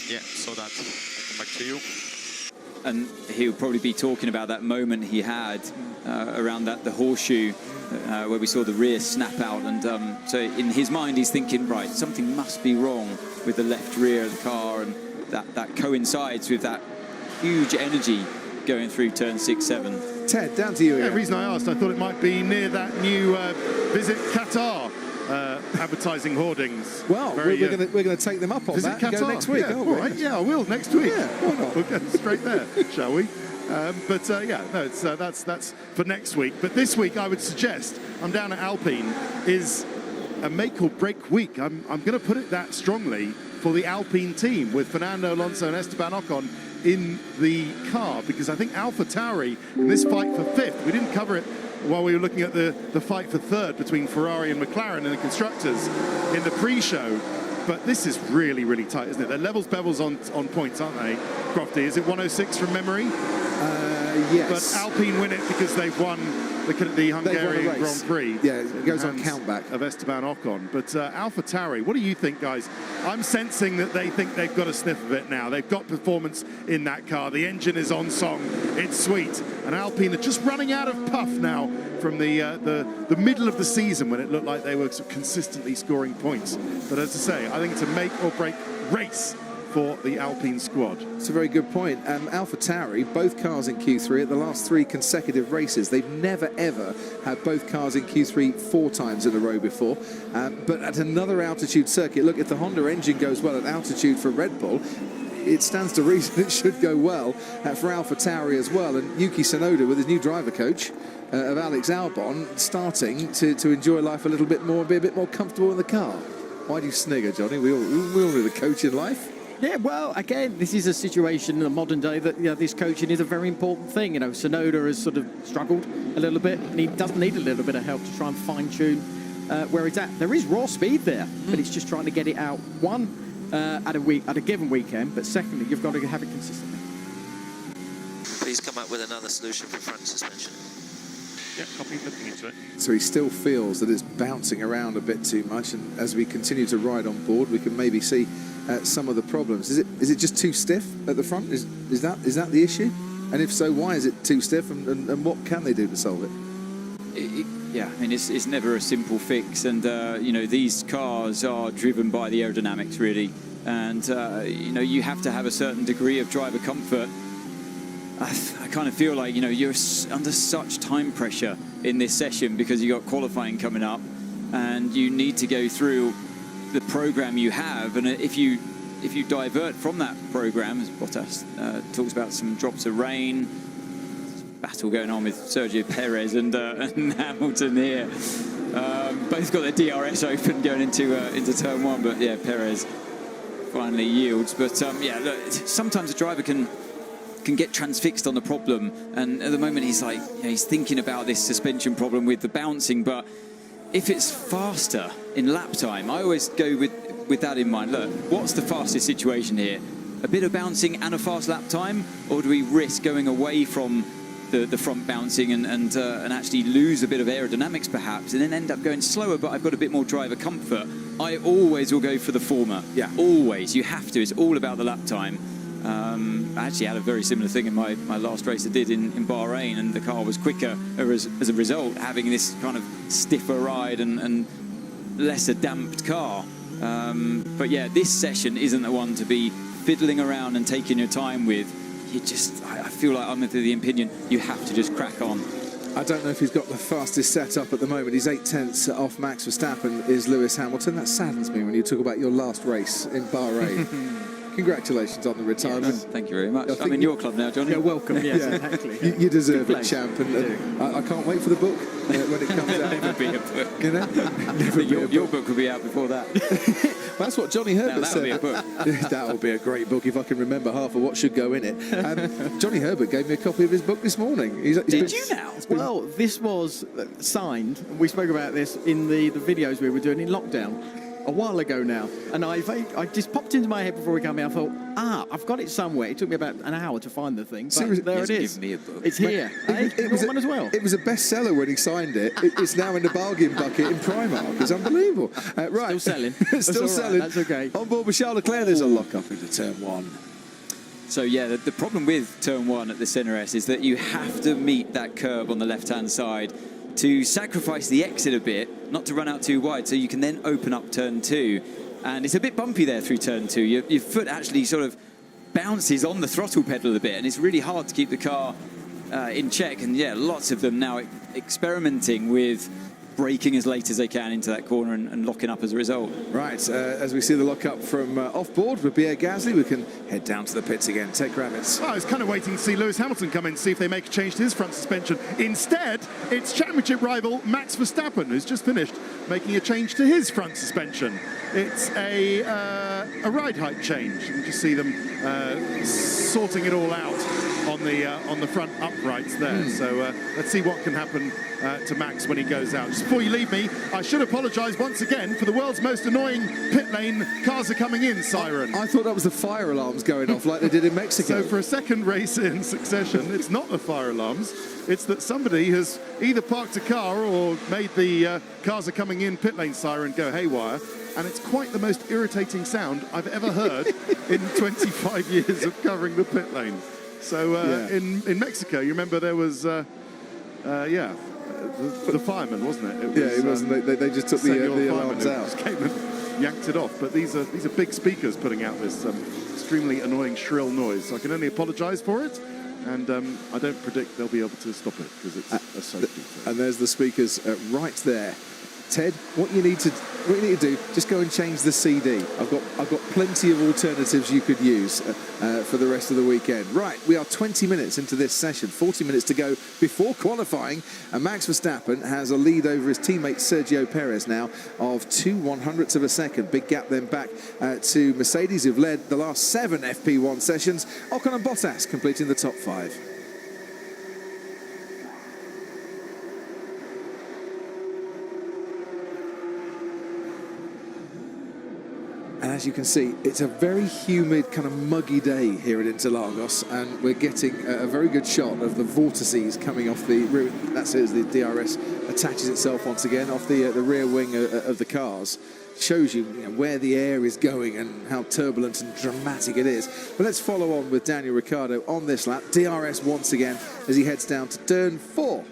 Yeah, so that. I come back to you. And he'll probably be talking about that moment he had around the horseshoe where we saw the rear snap out, and so in his mind he's thinking, right, something must be wrong with the left rear of the car, and that coincides with that huge energy going through turn 6, 7. Ted, down to you again. The reason I asked, I thought it might be near that new Visit Qatar advertising hoardings. Well, we're going to take them up on Visit that Qatar. Go next week, all right. Yeah, I will next week. Yeah, why not? We'll go straight there, shall we? That's for next week. But this week, I would suggest, I'm down at Alpine, is a make or break week. I'm going to put it that strongly for the Alpine team with Fernando Alonso and Esteban Ocon in the car, because I think AlphaTauri in this fight for 5th, we didn't cover it while we were looking at the fight for 3rd between Ferrari and McLaren in the constructors in the pre-show. But this is really, really tight, isn't it? They're levels bevels on points, aren't they, Crofty? Is it 106 from memory? Yes. But Alpine win it because they've won the Hungarian Grand Prix. Yeah, it goes on countback. Of Esteban Ocon. But AlphaTauri, what do you think, guys? I'm sensing that they think they've got a sniff of it now. They've got performance in that car. The engine is on song. It's sweet. And Alpine are just running out of puff now from the middle of the season when it looked like they were consistently scoring points. But as I say, I think it's a make or break race for the Alpine squad. It's a very good point. AlphaTauri, both cars in Q3 at the last 3 consecutive races. They've never, ever had both cars in Q3 4 times in a row before. But at another altitude circuit, look, if the Honda engine goes well at altitude for Red Bull, it stands to reason it should go well for AlphaTauri as well. And Yuki Tsunoda, with his new driver coach of Alex Albon, starting to enjoy life a little bit more and be a bit more comfortable in the car. Why do you snigger, Johnny? We all need a coach in life. Yeah, well, again, this is a situation in the modern day that this coaching is a very important thing. Tsunoda has sort of struggled a little bit, and he does need a little bit of help to try and fine-tune where he's at. There is raw speed there, but it's just trying to get it out, one, at a given weekend, but secondly, you've got to have it consistently. Please come up with another solution for front suspension. Yeah, copy, looking into it. So he still feels that it's bouncing around a bit too much, and as we continue to ride on board, we can maybe see some of the problems. Is it just too stiff at the front? Is that the issue? And if so, why is it too stiff, and what can they do to solve it? Yeah, I mean, it's never a simple fix, and these cars are driven by the aerodynamics really, and you have to have a certain degree of driver comfort. I kind of feel like you're under such time pressure in this session because you've got qualifying coming up, and you need to go through the program you have, and if you divert from that program, as Bottas talks about some drops of rain, battle going on with Sergio Perez and Hamilton here. Both got their DRS open going into turn one, but yeah, Perez finally yields. But yeah, look, sometimes a driver can get transfixed on the problem, and at the moment he's like, he's thinking about this suspension problem with the bouncing. But if it's faster in lap time, I always go with that in mind. Look, what's the fastest situation here? A bit of bouncing and a fast lap time, or do we risk going away from the front bouncing and actually lose a bit of aerodynamics perhaps, and then end up going slower, but I've got a bit more driver comfort? I always will go for the former. Yeah, always. You have to. It's all about the lap time. I actually had a very similar thing in my last race I did in Bahrain, and the car was quicker as a result, having this kind of stiffer ride and lesser damped car. But yeah, this session isn't the one to be fiddling around and taking your time with. I feel like I'm of the opinion you have to just crack on. I don't know if he's got the fastest setup at the moment. He's 8/10 off Max Verstappen is Lewis Hamilton. That saddens me when you talk about your last race in Bahrain. Congratulations on the retirement. Yes, thank you very much. I'm in your club now, Johnny. You're welcome. Yes, exactly. You deserve it, champ. And I can't wait for the book when it comes out. Never be a book. You know? Your book will be out before that. That's what Johnny Herbert said. That'll be a book. That will be a great book if I can remember half of what should go in it. Johnny Herbert gave me a copy of his book this morning. Did you now? Well, this was signed. We spoke about this in the videos we were doing in lockdown a while ago now, and I just popped into my head before we came out. I thought, I've got it somewhere. It took me about an hour to find the thing, but there it is. Give me a book. It's here. It was one as well. It was a bestseller when he signed it. It's now in the bargain bucket in Primark. It's unbelievable. Right, still selling. Still selling. That's okay. On board with Charles Leclerc, there's a lock up into turn one. So yeah, the problem with turn one at the Center S is that you have to meet that curb on the left-hand side to sacrifice the exit a bit, not to run out too wide, so you can then open up turn two. And it's a bit bumpy there through turn two. Your foot actually sort of bounces on the throttle pedal a bit, and it's really hard to keep the car in check. And yeah, lots of them now experimenting with braking as late as they can into that corner and locking up as a result. Right, as we see the lock up from off board with Pierre Gasly, we can head down to the pits again. Ted Kravitz. I was kind of waiting to see Lewis Hamilton come in, see if they make a change to his front suspension. Instead, it's championship rival Max Verstappen, who's just finished making a change to his front suspension. It's a ride height change. You can just see them sorting it all out on the front uprights there. So let's see what can happen to Max when he goes out. Just before you leave me, I should apologise once again for the world's most annoying pit lane cars are coming in siren. I thought that was the fire alarms going off like they did in Mexico. So for a second race in succession, it's not the fire alarms. It's that somebody has either parked a car or made the cars are coming in pit lane siren go haywire. And it's quite the most irritating sound I've ever heard in 25 years of covering the pit lane. So in Mexico, you remember there was, the fireman, wasn't it? It wasn't. They just took the alarms out. Just came and yanked it off. But these are big speakers putting out this extremely annoying shrill noise. So I can only apologise for it. And I don't predict they'll be able to stop it because it's a safety thing. And there's the speakers right there. Ted, what you need to do, just go and change the CD. I've got plenty of alternatives you could use for the rest of the weekend. Right, we are 20 minutes into this session, 40 minutes to go before qualifying, and Max Verstappen has a lead over his teammate Sergio Perez now of 2/100ths of a second. Big gap then back to Mercedes, who've led the last 7 FP1 sessions. Ocon and Bottas completing the top 5. And as you can see, it's a very humid, kind of muggy day here at Interlagos, and we're getting a very good shot of the vortices coming off the rear. That's as the DRS attaches itself once again off the rear wing of the cars. Shows you, where the air is going and how turbulent and dramatic it is. But let's follow on with Daniel Ricciardo on this lap. DRS once again as he heads down to turn 4.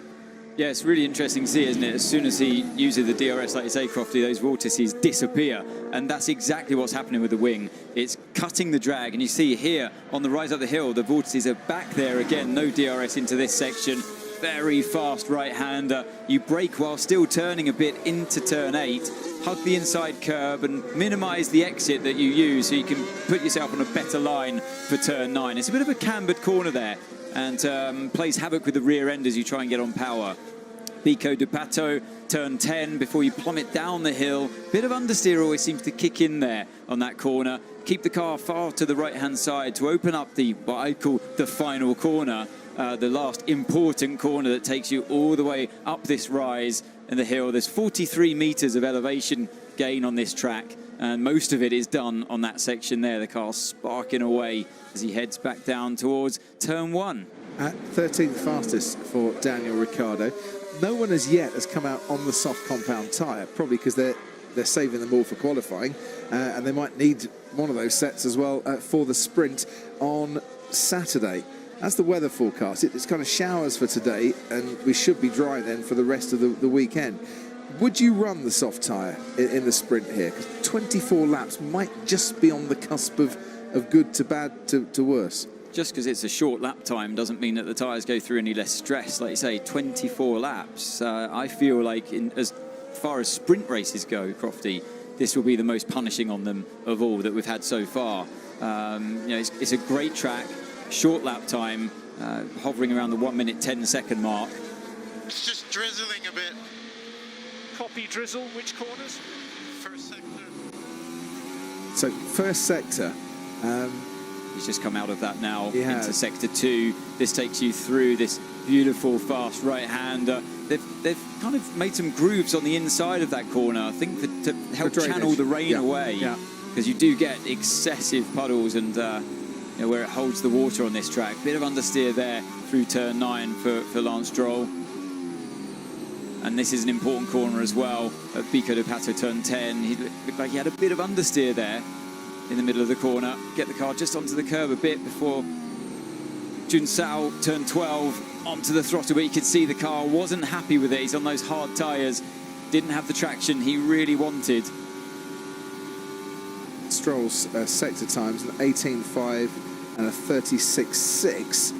Yeah, it's really interesting to see, isn't it? As soon as he uses the DRS, like you say, Crofty, those vortices disappear. And that's exactly what's happening with the wing. It's cutting the drag. And you see here on the rise up the hill, the vortices are back there again. No DRS into this section. Very fast right-hander. You brake while still turning a bit into turn 8. Hug the inside curb and minimise the exit that you use so you can put yourself on a better line for turn 9. It's a bit of a cambered corner there. and plays havoc with the rear end as you try and get on power. Pico de Pato, turn 10 before you plummet down the hill. Bit of understeer always seems to kick in there on that corner. Keep the car far to the right-hand side to open up what I call the final corner, the last important corner that takes you all the way up this rise in the hill. There's 43 meters of elevation gain on this track, and most of it is done on that section there. The car's sparking away as he heads back down towards turn 1. At 13th fastest for Daniel Ricciardo. No one as yet has come out on the soft compound tyre, probably because they're saving them all for qualifying, and they might need one of those sets as well for the sprint on Saturday. That's the weather forecast. It's kind of showers for today, and we should be dry then for the rest of the weekend. Would you run the soft tyre in the sprint here? Because 24 laps might just be on the cusp of good to bad to worse. Just because it's a short lap time doesn't mean that the tyres go through any less stress. Like you say, 24 laps. I feel like as far as sprint races go, Crofty, this will be the most punishing on them of all that we've had so far. It's a great track, short lap time, hovering around the 1 minute 10 second mark. It's just drizzling a bit. Copy drizzle, which corners? First sector. So first sector. He's just come out of that now has. into sector 2. This takes you through this beautiful fast right-hander. They've kind of made some grooves on the inside of that corner, I think, to help channel the rain away. Because you do get excessive puddles and where it holds the water on this track. Bit of understeer there through turn 9 for Lance Stroll. And this is an important corner as well at Pico de Pato turn 10. He looked like he had a bit of understeer there in the middle of the corner. Get the car just onto the curb a bit before Jun Sao turn 12 onto the throttle, but you could see the car wasn't happy with it. He's on those hard tyres, didn't have the traction he really wanted. Stroll's sector times an 18.5 and a 36.6.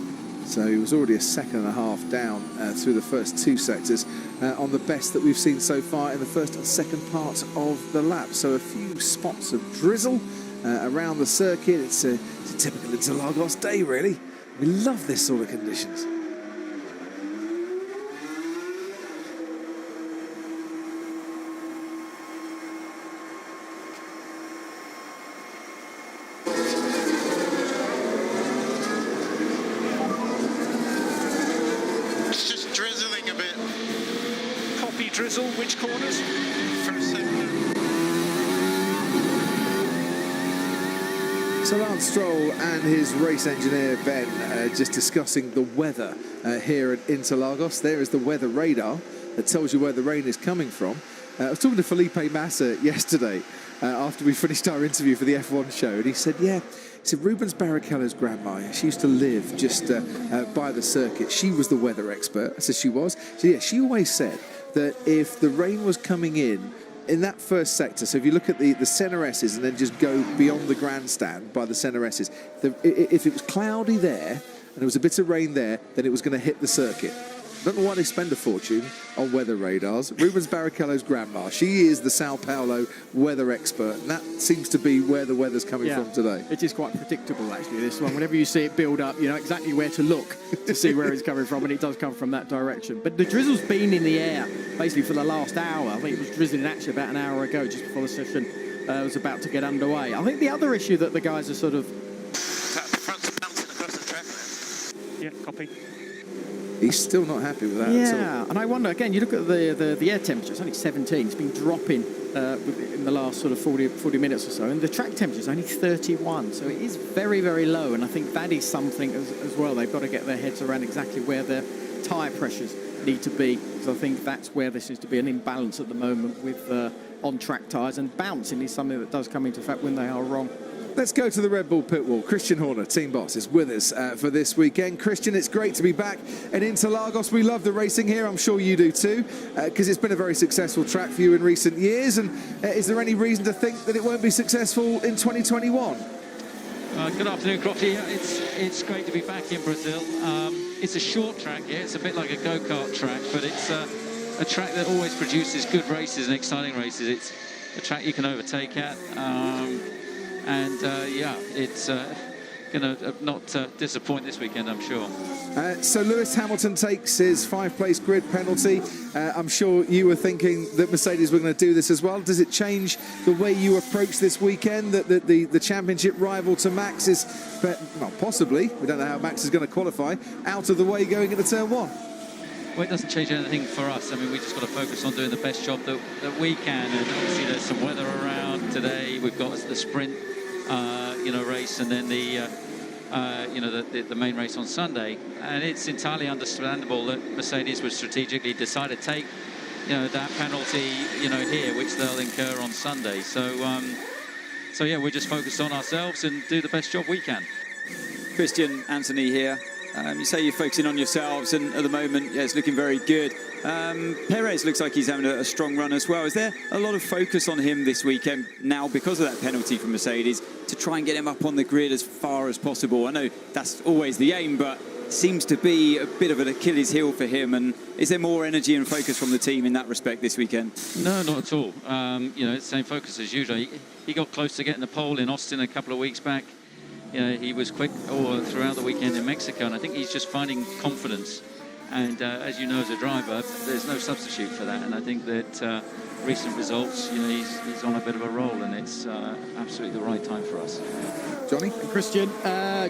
So he was already a second and a half down through the first 2 sectors on the best that we've seen so far in the first and second part of the lap. So a few spots of drizzle around the circuit. It's a typical Interlagos day, really. We love this sort of conditions. It's just drizzling a bit. Copy drizzle, which corners? First sector. So Lance Stroll and his race engineer Ben just discussing the weather here at Interlagos. There is the weather radar that tells you where the rain is coming from. I was talking to Felipe Massa yesterday after we finished our interview for the F1 show, and he said, Rubens Barrichello's grandma, she used to live just by the circuit. She was the weather expert. I said she was. So she always said that if the rain was coming in that first sector, so if you look at the center S's and then just go beyond the grandstand by the center S's, if it was cloudy there and there was a bit of rain there, then it was going to hit the circuit. I don't know why they spend a fortune on weather radars. Rubens Barrichello's grandma, she is the Sao Paulo weather expert, and that seems to be where the weather's coming from today. It is quite predictable, actually, this one. Whenever you see it build up, you know exactly where to look to see where it's coming from, and it does come from that direction. But the drizzle's been in the air, basically, for the last hour. I think it was drizzling actually about an hour ago, just before the session was about to get underway. I think the other issue that the guys are sort of... Front's bouncing across the track, man. Yeah, copy. He's still not happy with that at all. Yeah, and I wonder, again, you look at the air temperature, it's only 17. It's been dropping in the last sort of 40 minutes or so, and the track temperature is only 31, so it is very, very low, and I think that is something as well. They've got to get their heads around exactly where their tyre pressures need to be, because I think that's where there seems to be an imbalance at the moment with on-track tyres, and bouncing is something that does come into effect when they are wrong. Let's go to the Red Bull pit wall. Christian Horner, team boss, is with us for this weekend. Christian, it's great to be back at Interlagos. We love the racing here. I'm sure you do too, because it's been a very successful track for you in recent years. And is there any reason to think that it won't be successful in 2021? Good afternoon, Crofty. It's great to be back in Brazil. It's a short track here. It's a bit like a go-kart track, but it's a track that always produces good races and exciting races. It's a track you can overtake at. It's going to not disappoint this weekend, I'm sure. So Lewis Hamilton takes his 5th-place grid penalty. I'm sure you were thinking that Mercedes were going to do this as well. Does it change the way you approach this weekend? That the championship rival to Max is, well, possibly, we don't know how Max is going to qualify, out of the way going into turn 1? Well, it doesn't change anything for us. I mean, we just got to focus on doing the best job that we can. And obviously, there's some weather around today. We've got the sprint, race, and then the main race on Sunday. And it's entirely understandable that Mercedes would strategically decide to take, that penalty, here, which they'll incur on Sunday. So yeah, we're just focused on ourselves and do the best job we can. Christian, Anthony here. You say you're focusing on yourselves, and at the moment, yeah, it's looking very good. Perez looks like he's having a strong run as well. Is there a lot of focus on him this weekend now because of that penalty from Mercedes to try and get him up on the grid as far as possible? I know that's always the aim, but seems to be a bit of an Achilles heel for him. And is there more energy and focus from the team in that respect this weekend? No, not at all. It's the same focus as usual. He got close to getting the pole in Austin a couple of weeks back. He was quick all throughout the weekend in Mexico, and I think he's just finding confidence. And as you know, as a driver, there's no substitute for that. And I think that recent results, he's on a bit of a roll, and it's absolutely the right time for us. Johnny? Christian,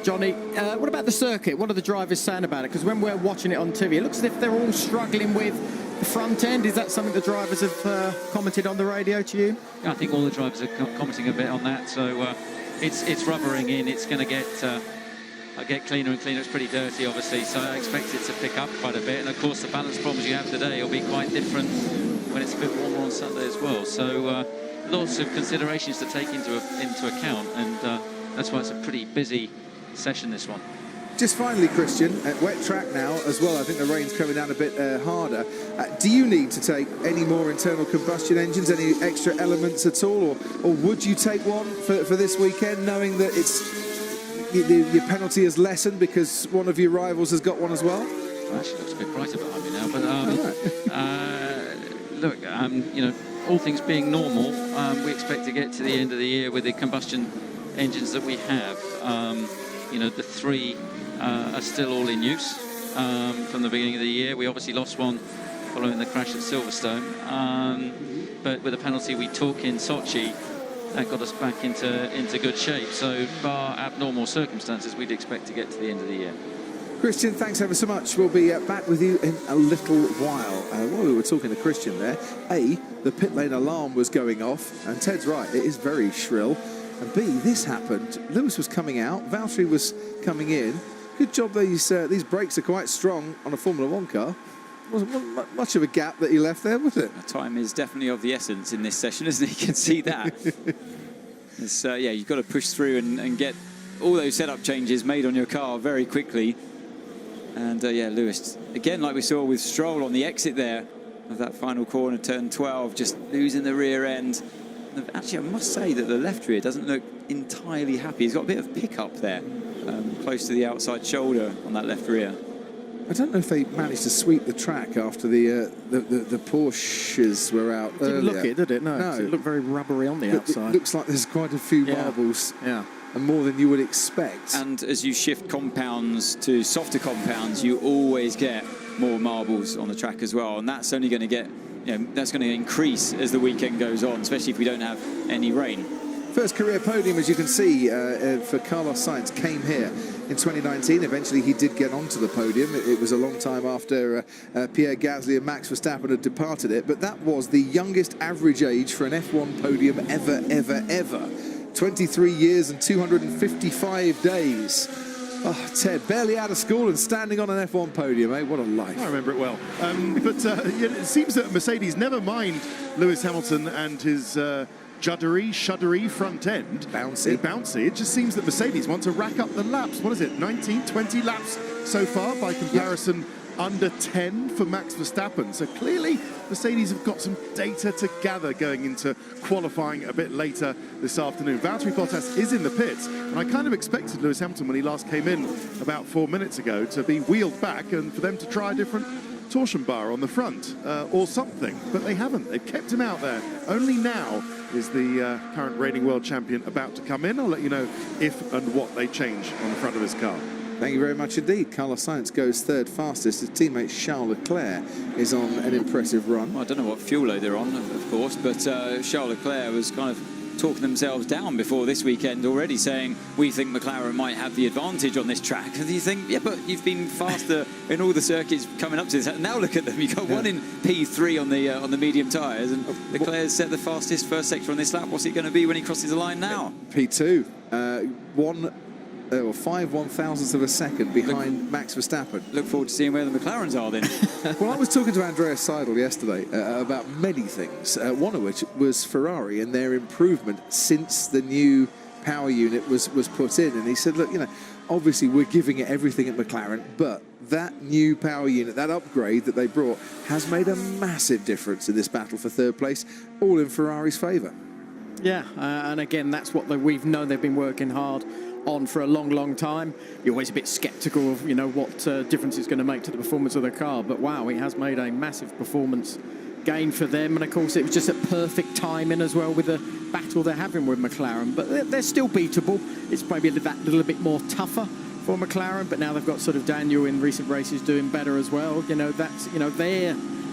Johnny, what about the circuit? What are the drivers saying about it? Because when we're watching it on TV, it looks as if they're all struggling with the front end. Is that something the drivers have commented on the radio to you? I think all the drivers are commenting a bit on that. So it's rubbering in. It's going to get cleaner and cleaner. It's pretty dirty, obviously, so I expect it to pick up quite a bit. And of course, the balance problems you have today will be quite different when it's a bit warmer on Sunday as well. So lots of considerations to take into account, and that's why it's a pretty busy session, this one. Just finally, Christian, at wet track now as well, I think the rain's coming down a bit harder. Do you need to take any more internal combustion engines, any extra elements at all, or would you take one for this weekend, knowing that your penalty is lessened because one of your rivals has got one as well? Actually, looks a bit brighter behind me now, but look, all things being normal, we expect to get to the end of the year with the combustion engines that we have. The 3 are still all in use from the beginning of the year. We obviously lost one following the crash at Silverstone, but with the penalty we took in Sochi, that got us back into good shape. So, bar abnormal circumstances, we'd expect to get to the end of the year. Christian, thanks ever so much. We'll be back with you in a little while. While we were talking to Christian there, the pit lane alarm was going off, and Ted's right, it is very shrill. And B, this happened. Lewis was coming out, Valtteri was coming in. Good job, these brakes are quite strong on a Formula 1 car. Wasn't much of a gap that he left there, was it? Time is definitely of the essence in this session, isn't it? You can see that. You've got to push through and get all those setup changes made on your car very quickly. And Lewis, again, like we saw with Stroll on the exit there of that final corner, turn 12, just losing the rear end. Actually, I must say that the left rear doesn't look entirely happy. He's got a bit of pickup there, close to the outside shoulder on that left rear. I don't know if they managed to sweep the track after the Porsches were out earlier. Didn't look it, did it? No. It looked very rubbery on the outside. It looks like there's quite a few marbles. Yeah. And more than you would expect. And as you shift compounds to softer compounds, you always get more marbles on the track as well. And that's only going to get, that's going to increase as the weekend goes on, especially if we don't have any rain. First career podium, as you can see, for Carlos Sainz came here in 2019. Eventually, he did get onto the podium. It was a long time after Pierre Gasly and Max Verstappen had departed it. But that was the youngest average age for an F1 podium ever. 23 years and 255 days. Oh, Ted, barely out of school and standing on an F1 podium, eh? What a life. I remember it well. It seems that Mercedes never mind Lewis Hamilton and his shuddery front end. Bouncy. It just seems that Mercedes want to rack up the laps. What is it, 19, 20 laps so far by comparison? Under 10 for Max Verstappen. So clearly Mercedes have got some data to gather going into qualifying a bit later this afternoon. Valtteri Bottas is in the pits, and I kind of expected Lewis Hamilton, when he last came in about 4 minutes ago, to be wheeled back and for them to try a different torsion bar on the front or something, but they haven't. They've kept him out there. Only now is the current reigning world champion about to come in. I'll let you know if and what they change on the front of his car. Thank you very much indeed. Carlos Sainz goes third fastest. His teammate Charles Leclerc is on an impressive run. Well, I don't know what fuel load they're on, of course, but Charles Leclerc was kind of talking themselves down before this weekend already, saying we think McLaren might have the advantage on this track. And you think, yeah, but you've been faster in all the circuits coming up to this. Now look at them. You've got one in P3 on the medium tyres, and Leclerc's set the fastest first sector on this lap. What's it going to be when he crosses the line now? P2, 5 1,000ths of a second behind Max Verstappen. Look forward to seeing where the McLarens are then. Well, I was talking to Andreas Seidel yesterday about many things, one of which was Ferrari and their improvement since the new power unit was put in. And he said, look, obviously we're giving it everything at McLaren, but that new power unit, that upgrade that they brought, has made a massive difference in this battle for third place, all in Ferrari's favour. Yeah, and again, that's what we've known they've been working hard on for a long time. You're always a bit sceptical of what difference it's going to make to the performance of the car, but wow, it has made a massive performance gain for them. And of course it was just a perfect timing as well with the battle they're having with McLaren, but they're still beatable. It's maybe that little bit more tougher for McLaren, but now they've got sort of Daniel in recent races doing better as well. That's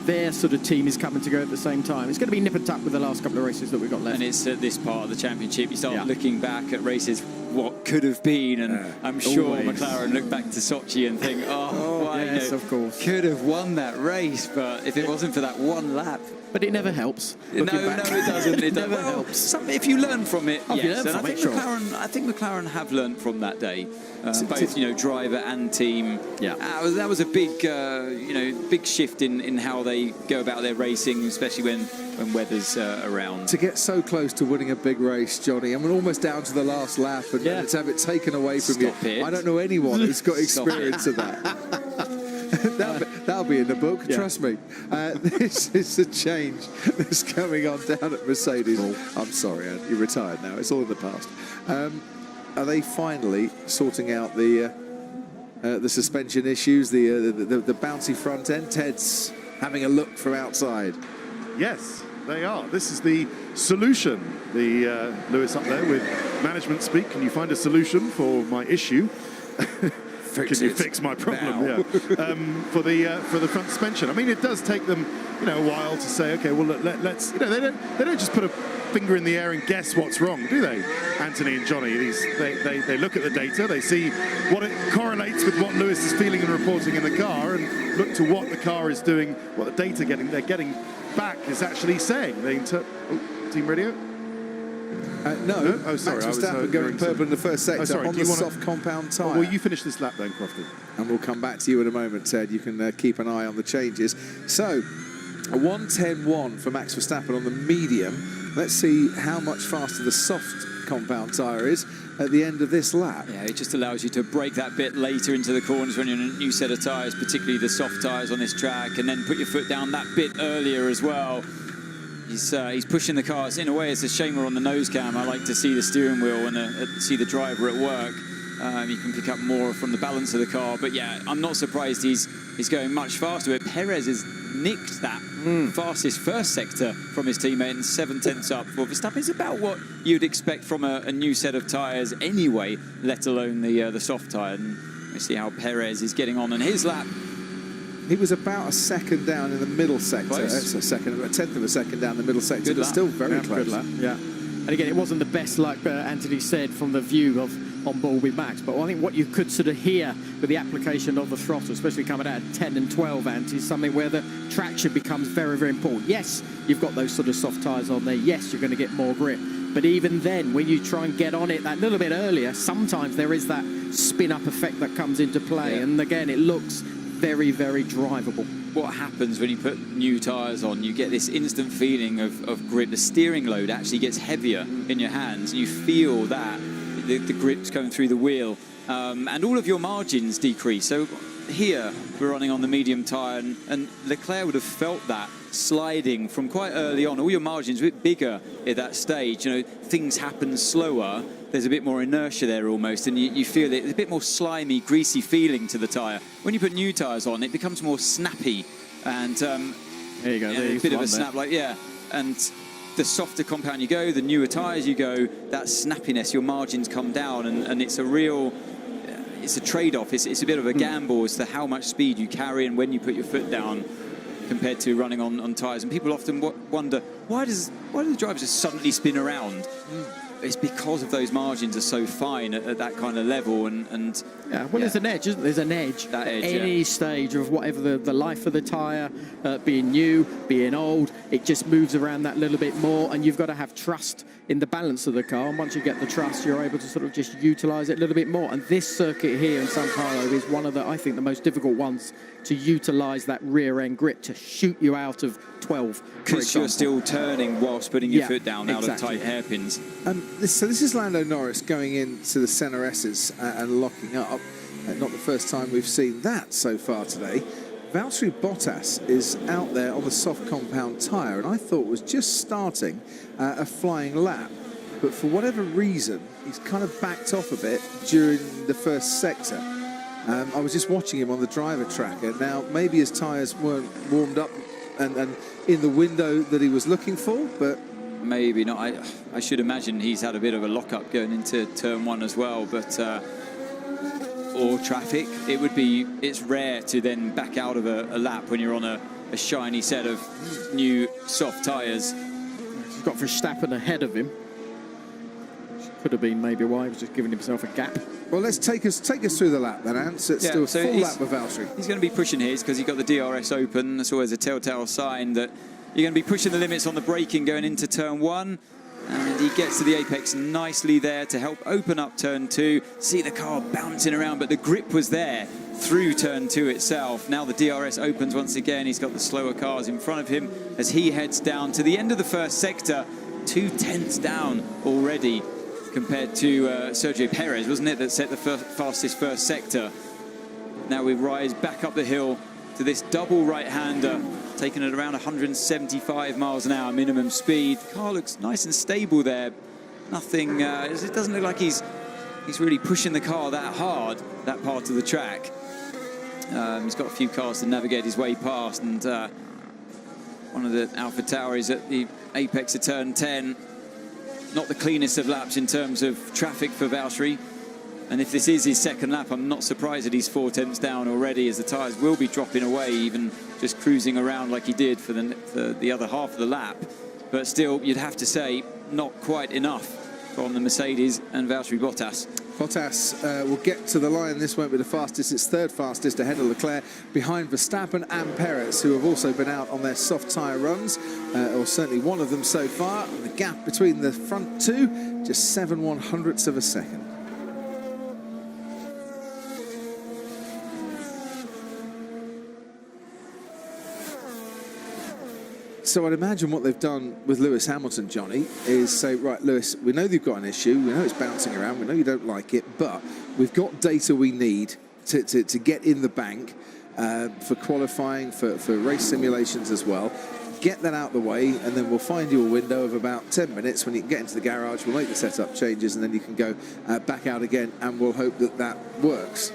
their sort of team is coming together at the same time. It's going to be nip and tuck with the last couple of races that we've got left. And it's at this part of the championship you start looking back at races what could have been, and I'm sure McLaren look back to Sochi and think, yes, of course, could have won that race, but if it wasn't for that one lap. But it never helps. No, it doesn't. It never helps. If you learn from it, yes. And I think McLaren have learned from that day, both driver and team. Yeah, that was a big big shift in how they go about their racing, especially when weather's around. To get so close to winning a big race, Johnny, I mean, almost down to the last lap, and to have it taken away from you. I don't know anyone who's got experience of that. That'll be in the book, trust me. This is a change that's coming on down at Mercedes. I'm sorry, Ed, you're retired now. It's all in the past. Are they finally sorting out the suspension issues, the bouncy front end? Ted's having a look from outside. Yes, they are. This is the solution. The Lewis up there with management speak. Can you find a solution for my issue? Can you fix my problem? Yeah. For the front suspension. I mean, it does take them, a while to say, okay, well, let's. They don't just put a finger in the air and guess what's wrong, do they? Anthony and Johnny. They look at the data, they see what it correlates with what Lewis is feeling and reporting in the car, and look to what the car is doing, what the data they're getting back is actually saying. Team radio. No. Oh, sorry. Max Verstappen going purple in the first sector on the soft compound tyre. Well, you finish this lap then, Crofty. And we'll come back to you in a moment, Ted. You can keep an eye on the changes. So, a 1:10.1 for Max Verstappen on the medium. Let's see how much faster the soft compound tyre is at the end of this lap. Yeah, it just allows you to break that bit later into the corners when you're in a new set of tyres, particularly the soft tyres on this track, and then put your foot down that bit earlier as well. He's pushing the cars. In a way, it's a shame we're on the nose cam. I like to see the steering wheel and see the driver at work. You can pick up more from the balance of the car. But yeah, I'm not surprised he's going much faster. But Perez has nicked that fastest first sector from his teammate and 7 tenths up for Verstappen. It's about what you'd expect from a new set of tyres anyway, let alone the soft tyre. And we see how Perez is getting on in his lap. He was about a second down in the middle sector. That's a tenth of a second down the middle sector, but still very close. Good lap. Yeah. And again, it wasn't the best, like Anthony said, from the view of on board with Max. But I think what you could sort of hear with the application of the throttle, especially coming out at 10 and 12, Anti, is something where the traction becomes very, very important. Yes, you've got those sort of soft tyres on there. Yes, you're going to get more grip. But even then, when you try and get on it that little bit earlier, sometimes there is that spin-up effect that comes into play. Yeah. And again, it looks very, very drivable. What happens when you put new tyres on, you get this instant feeling of grip. The steering load actually gets heavier in your hands. You feel that the grip's going through the wheel, and all of your margins decrease. So here we're running on the medium tyre, and Leclerc would have felt that sliding from quite early on. All your margins a bit bigger at that stage. Things happen slower. There's a bit more inertia there almost, and you feel it. There's a bit more slimy, greasy feeling to the tyre. When you put new tyres on, it becomes more snappy, and there you go. A bit of a snap, and the softer compound you go, the newer tyres you go, that snappiness, your margins come down, and it's a real it's a trade-off. It's a bit of a gamble as to how much speed you carry and when you put your foot down compared to running on tyres. And people often wonder, why do the drivers just suddenly spin around? It's because of those margins are so fine at that kind of level, and yeah, well, there's an edge, isn't there? There's an edge that at edge, any stage of whatever the life of the tyre, being new, being old, it just moves around that little bit more, and you've got to have trust in the balance of the car. And once you get the trust, you're able to sort of just utilise it a little bit more. And this circuit here in Sao Paulo is one of the, I think, the most difficult ones to utilise that rear end grip to shoot you out of 12. Because you're still turning whilst putting your foot down out of tight hairpins. So this is Lando Norris going into the Senna S's and locking up. Not the first time we've seen that so far today. Valtteri Bottas is out there on the soft compound tyre, and I thought was just starting a flying lap. But for whatever reason, he's kind of backed off a bit during the first sector. I was just watching him on the driver tracker. Now, maybe his tyres weren't warmed up and in the window that he was looking for, but maybe not. I should imagine he's had a bit of a lock-up going into turn one as well, but or traffic. It's rare to then back out of a lap when you're on a shiny set of new soft tyres. He's got Verstappen ahead of him. Could have been maybe why he was just giving himself a gap. Well, let's take us through the lap then, Ants. Let's do a full lap with Valtteri. He's going to be pushing his because he's got the DRS open. That's always a telltale sign that you're going to be pushing the limits on the braking going into turn one. And he gets to the apex nicely there to help open up turn two. See the car bouncing around, but the grip was there through turn two itself. Now the DRS opens once again. He's got the slower cars in front of him as he heads down to the end of the first sector. 2/10 down already compared to Sergio Perez, wasn't it, that set the fastest first sector. Now we rise back up the hill to this double right-hander, taking it around 175 miles an hour minimum speed. The car looks nice and stable there. Nothing, it doesn't look like he's really pushing the car that hard, that part of the track. He's got a few cars to navigate his way past, and one of the Alpha Tauris at the apex of turn 10. Not the cleanest of laps in terms of traffic for Valtteri. And if this is his second lap, I'm not surprised that he's 4/10 down already, as the tyres will be dropping away, even just cruising around like he did for the other half of the lap. But still, you'd have to say, not quite enough from the Mercedes and Valtteri Bottas. Bottas will get to the line. This won't be the fastest. It's third fastest ahead of Leclerc, behind Verstappen and Perez, who have also been out on their soft tyre runs, or certainly one of them so far. And the gap between the front two, just 7/100ths of a second. So I'd imagine what they've done with Lewis Hamilton, Johnny, is say, right, Lewis, we know you've got an issue, we know it's bouncing around, we know you don't like it, but we've got data we need to get in the bank for qualifying, for race simulations as well. Get that out of the way, and then we'll find you a window of about 10 minutes when you can get into the garage. We'll make the setup changes, and then you can go back out again, and we'll hope that that works.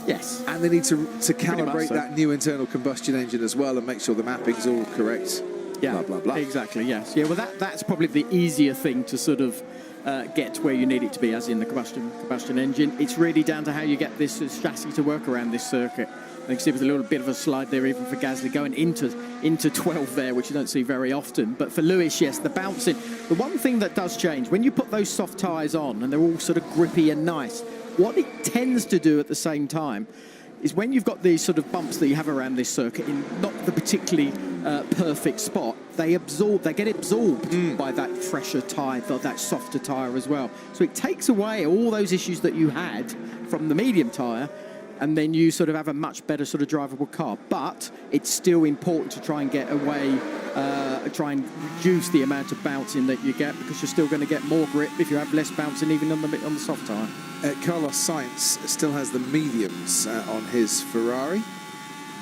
Yes. And they need to calibrate that new internal combustion engine as well and make sure the mapping's all correct. Yeah, blah, blah, blah. Exactly, yes. Yeah, well, that's probably the easier thing to sort of get where you need it to be, as in the combustion engine. It's really down to how you get this chassis to work around this circuit. I think there was a little bit of a slide there even for Gasly going into 12 there, which you don't see very often. But for Lewis, yes, the bouncing. The one thing that does change, when you put those soft tyres on and they're all sort of grippy and nice, what it tends to do at the same time is when you've got these sort of bumps that you have around this circuit in not the particularly perfect spot, they get absorbed by that fresher tyre, that softer tyre as well. So it takes away all those issues that you had from the medium tyre, and then you sort of have a much better sort of drivable car. But it's still important to try and get away, try and reduce the amount of bouncing that you get, because you're still going to get more grip if you have less bouncing even on the soft tyre. Carlos Sainz still has the mediums on his Ferrari.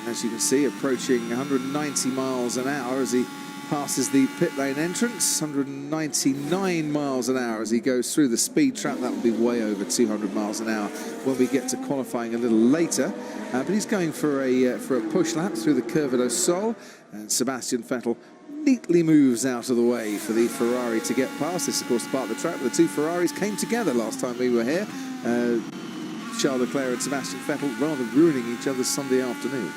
As you can see, approaching 190 miles an hour as he passes the pit lane entrance. 199 miles an hour as he goes through the speed trap. That will be way over 200 miles an hour when we get to qualifying a little later. But he's going for a push lap through the Curva do Sol, and Sebastian Vettel neatly moves out of the way for the Ferrari to get past. This, of course, part of the track where the two Ferraris came together last time we were here. Charles Leclerc and Sebastian Vettel, rather ruining each other's Sunday afternoon.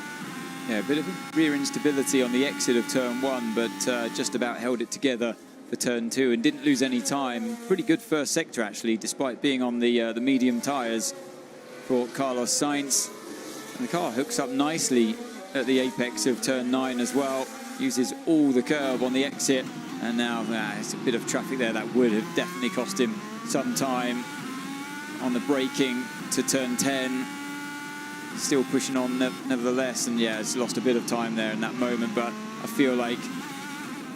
Yeah, a bit of rear instability on the exit of turn 1, but just about held it together for turn 2 and didn't lose any time. Pretty good first sector, actually, despite being on the medium tyres for Carlos Sainz. And the car hooks up nicely at the apex of turn 9 as well. Uses all the curb on the exit, and now it's a bit of traffic there that would have definitely cost him some time on the braking to turn 10. Still pushing on nevertheless, and yeah, it's lost a bit of time there in that moment, but I feel like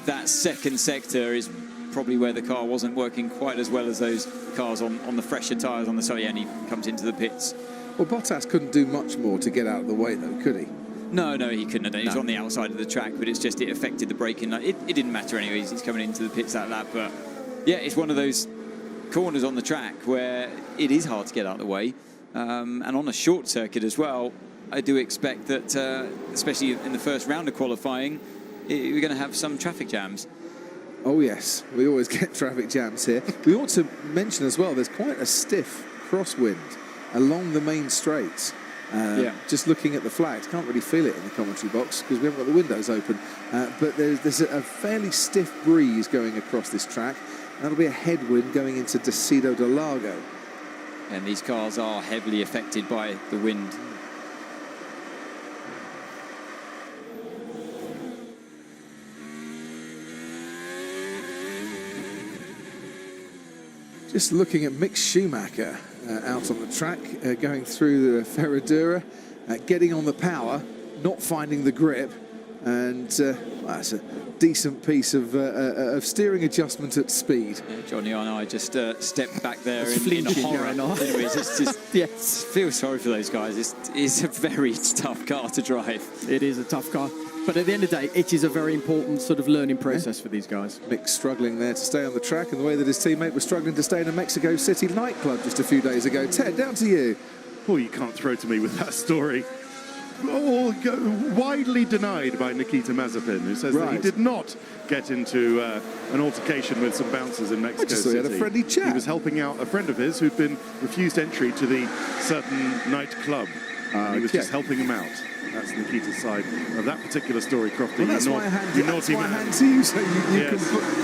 that second sector is probably where the car wasn't working quite as well as those cars on the fresher tyres on the side, and he comes into the pits. Well, Bottas couldn't do much more to get out of the way, though, could he? No, he couldn't have done. He was on the outside of the track, but it's just it affected the braking. Like, it didn't matter anyways. He's coming into the pits that lap, but yeah, it's one of those corners on the track where it is hard to get out of the way, and on a short circuit as well. I do expect that, especially in the first round of qualifying, we're going to have some traffic jams. Oh yes, we always get traffic jams here. We ought to mention as well, there's quite a stiff crosswind along the main straights. Just looking at the flags, can't really feel it in the commentary box because we haven't got the windows open, but there's a fairly stiff breeze going across this track. That'll be a headwind going into Decido de Largo. And these cars are heavily affected by the wind. Just looking at Mick Schumacher out on the track, going through the Ferradura, getting on the power, not finding the grip, and that's a decent piece of steering adjustment at speed. Yeah, Johnny and I just stepped back there in horror. Anyways, it's just yes. Feel sorry for those guys. It's a very tough car to drive. It is a tough car. But at the end of the day, it is a very important sort of learning process for these guys. Mick struggling there to stay on the track in the way that his teammate was struggling to stay in a Mexico City nightclub just a few days ago. Ted, down to you. Oh, you can't throw to me with that story. Widely denied by Nikita Mazepin, who says that he did not get into an altercation with some bouncers in Mexico City. He had a friendly chat. He was helping out a friend of his who'd been refused entry to the certain nightclub. He was just helping him out. That's Nikita's side of that particular story, Crofty. Well, that's why I hand to you, so you can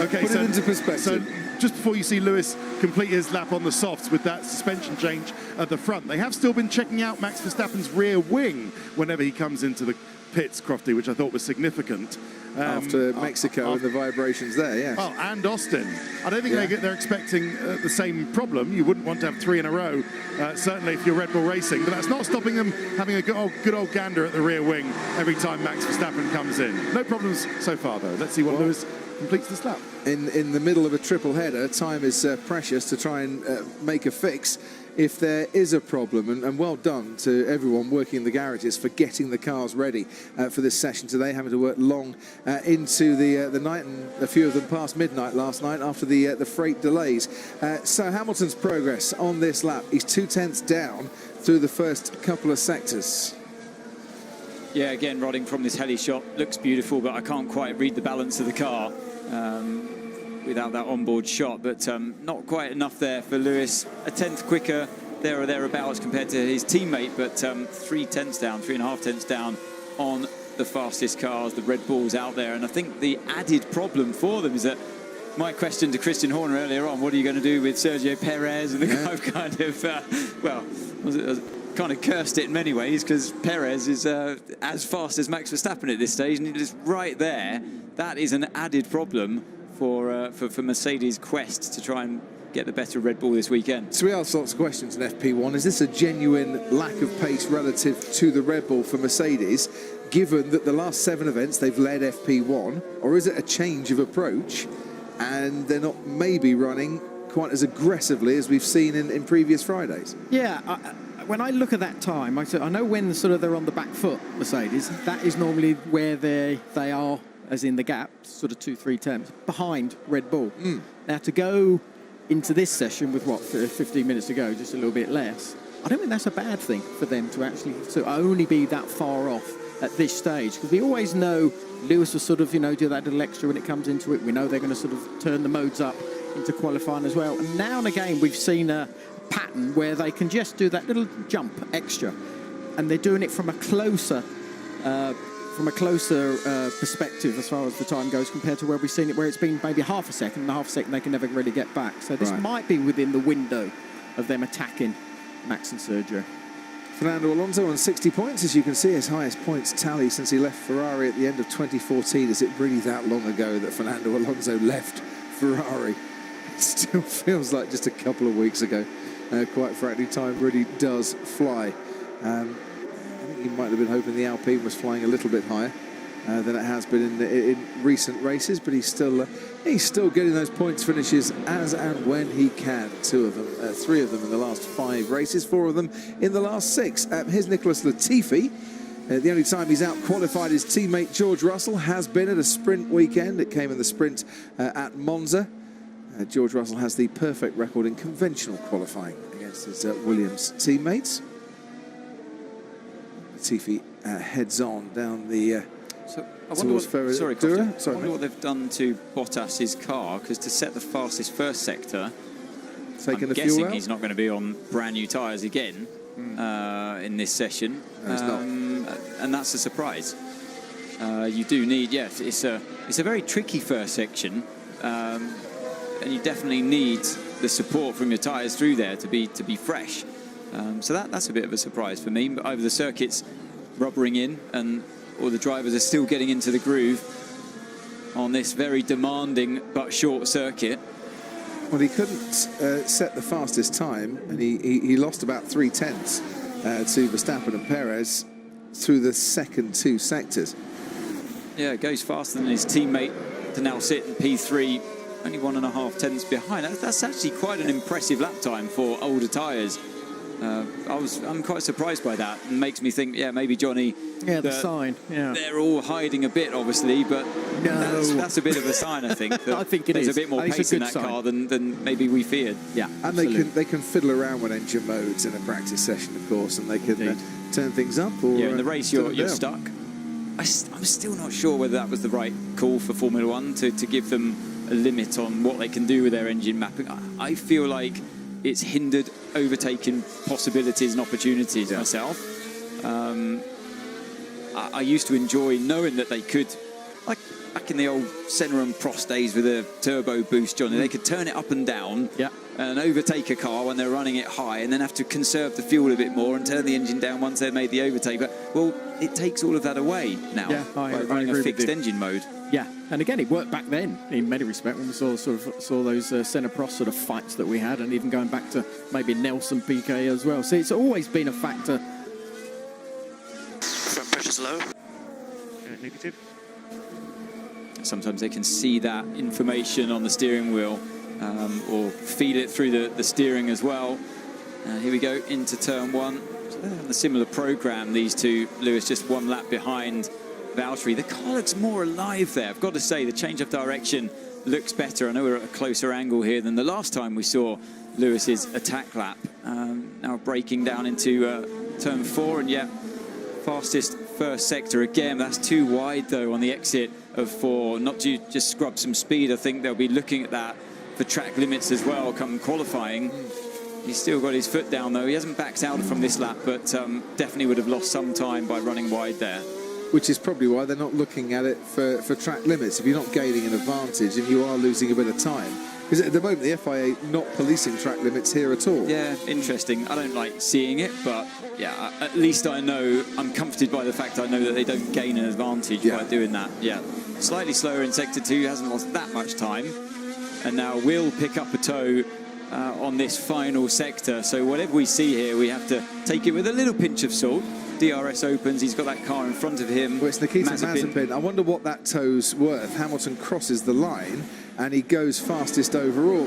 put it into perspective. So just before you see Lewis complete his lap on the softs with that suspension change at the front, they have still been checking out Max Verstappen's rear wing whenever he comes into the pits, Crofty, which I thought was significant. After Mexico and the vibrations there, yes. Well, and Austin. I don't think they're expecting the same problem. You wouldn't want to have 3 in a row, certainly if you're Red Bull Racing, but that's not stopping them having a good old gander at the rear wing every time Max Verstappen comes in. No problems so far, though. Let's see what Lewis completes this lap. In the middle of a triple header, time is precious to try and make a fix if there is a problem, and well done to everyone working in the garages for getting the cars ready for this session today, having to work long into the night, and a few of them past midnight last night after the freight delays. So Hamilton's progress on this lap, he's 2/10 down through the first couple of sectors. Yeah, again, rodding from this heli shot, looks beautiful, but I can't quite read the balance of the car without that onboard shot, but not quite enough there for Lewis. A tenth quicker there or thereabouts compared to his teammate, but 3/10 down, 3.5 down on the fastest cars, the Red Bulls out there. And I think the added problem for them is that my question to Christian Horner earlier on, what are you going to do with Sergio Perez? And the guy kind of, kind of cursed it in many ways, because Perez is as fast as Max Verstappen at this stage, and it is right there. That is an added problem for Mercedes' quest to try and get the better Red Bull this weekend. So we asked lots of questions in FP1. Is this a genuine lack of pace relative to the Red Bull for Mercedes, given that the last 7 events they've led FP1, or is it a change of approach and they're not maybe running quite as aggressively as we've seen in previous Fridays? Yeah, when I look at that time, I know when sort of they're on the back foot, Mercedes, that is normally where they are, as in the gap, sort of 2-3 tenths behind Red Bull. Now to go into this session with 15 minutes to go, just a little bit less, I don't think that's a bad thing for them to actually only be that far off at this stage, because we always know Lewis will sort of do that little extra when it comes into it. We know they're going to sort of turn the modes up into qualifying as well, and now and again we've seen a pattern where they can just do that little jump extra, and they're doing it from a closer perspective as far as the time goes compared to where we've seen it, where it's been maybe half a second, and a half a second they can never really get back. So this might be within the window of them attacking Max and Sergio. Fernando Alonso on 60 points, as you can see, his highest points tally since he left Ferrari at the end of 2014. Is it really that long ago that Fernando Alonso left Ferrari? It still feels like just a couple of weeks ago. Quite frankly, time really does fly. I think he might have been hoping the Alpine was flying a little bit higher than it has been in recent races, but he's still getting those points finishes as and when he can. 2 of them, 3 of them in the last 5 races, 4 of them in the last 6. Here's Nicholas Latifi. The only time he's out-qualified his teammate George Russell has been at a sprint weekend. It came in the sprint at Monza. George Russell has the perfect record in conventional qualifying against his Williams teammates. Latifi heads on down the I wonder what they've done to Bottas's car, because to set the fastest first sector, I'm guessing he's not going to be on brand new tyres again in this session. And that's a surprise. You do need, it's a very tricky first section, and you definitely need the support from your tyres through there to be fresh. So that's a bit of a surprise for me. But over the circuit's rubbering in, and all the drivers are still getting into the groove on this very demanding but short circuit. Well, he couldn't set the fastest time, and he lost about 3 tenths to Verstappen and Perez through the second 2 sectors. Yeah, it goes faster than his teammate to now sit in P3, only 1.5 tenths behind. That's actually quite an impressive lap time for older tyres. I'm quite surprised by that, and makes me think, maybe Johnny. Yeah, the sign. Yeah, they're all hiding a bit, obviously, but that's a bit of a sign. I think. I think there's a bit more pace in that car than maybe we feared. Yeah, and they can fiddle around with engine modes in a practice session, of course, and they can turn things up. Or in the race you're stuck. I'm still not sure whether that was the right call for Formula One to give them a limit on what they can do with their engine mapping. I feel like it's hindered overtaking possibilities and opportunities myself. I used to enjoy knowing that they could, like back in the old Senna and Prost days with a turbo boost, Johnny, they could turn it up and down and overtake a car when they're running it high, and then have to conserve the fuel a bit more and turn the engine down once they've made the overtake. But, well, it takes all of that away now by running a fixed engine mode. Yeah, and again, it worked back then in many respects when we saw those Senna Prost sort of fights that we had, and even going back to maybe Nelson Piquet as well. So it's always been a factor. Front pressure's low. Negative. Sometimes they can see that information on the steering wheel, or feed it through the steering as well. Here we go into turn 1. So they're on a similar program, these two. Lewis just 1 lap behind Valtteri. The car looks more alive there. I've got to say, the change of direction looks better. I know we're at a closer angle here than the last time we saw Lewis's attack lap. Now braking down into turn 4, and fastest first sector again. That's too wide though on the exit of 4. Not to just scrub some speed. I think they'll be looking at that for track limits as well come qualifying. He's still got his foot down though. He hasn't backed out from this lap, but definitely would have lost some time by running wide there. Which is probably why they're not looking at it for track limits. If you're not gaining an advantage and you are losing a bit of time. Because at the moment, the FIA not policing track limits here at all. Yeah, interesting. I don't like seeing it, but at least I know, I'm comforted by the fact I know that they don't gain an advantage by doing that. Yeah, slightly slower in sector 2, hasn't lost that much time. And now will pick up a toe on this final sector. So whatever we see here, we have to take it with a little pinch of salt. DRS opens, he's got that car in front of him. Well, it's Nikita Mazepin. I wonder what that toe's worth. Hamilton crosses the line and he goes fastest overall.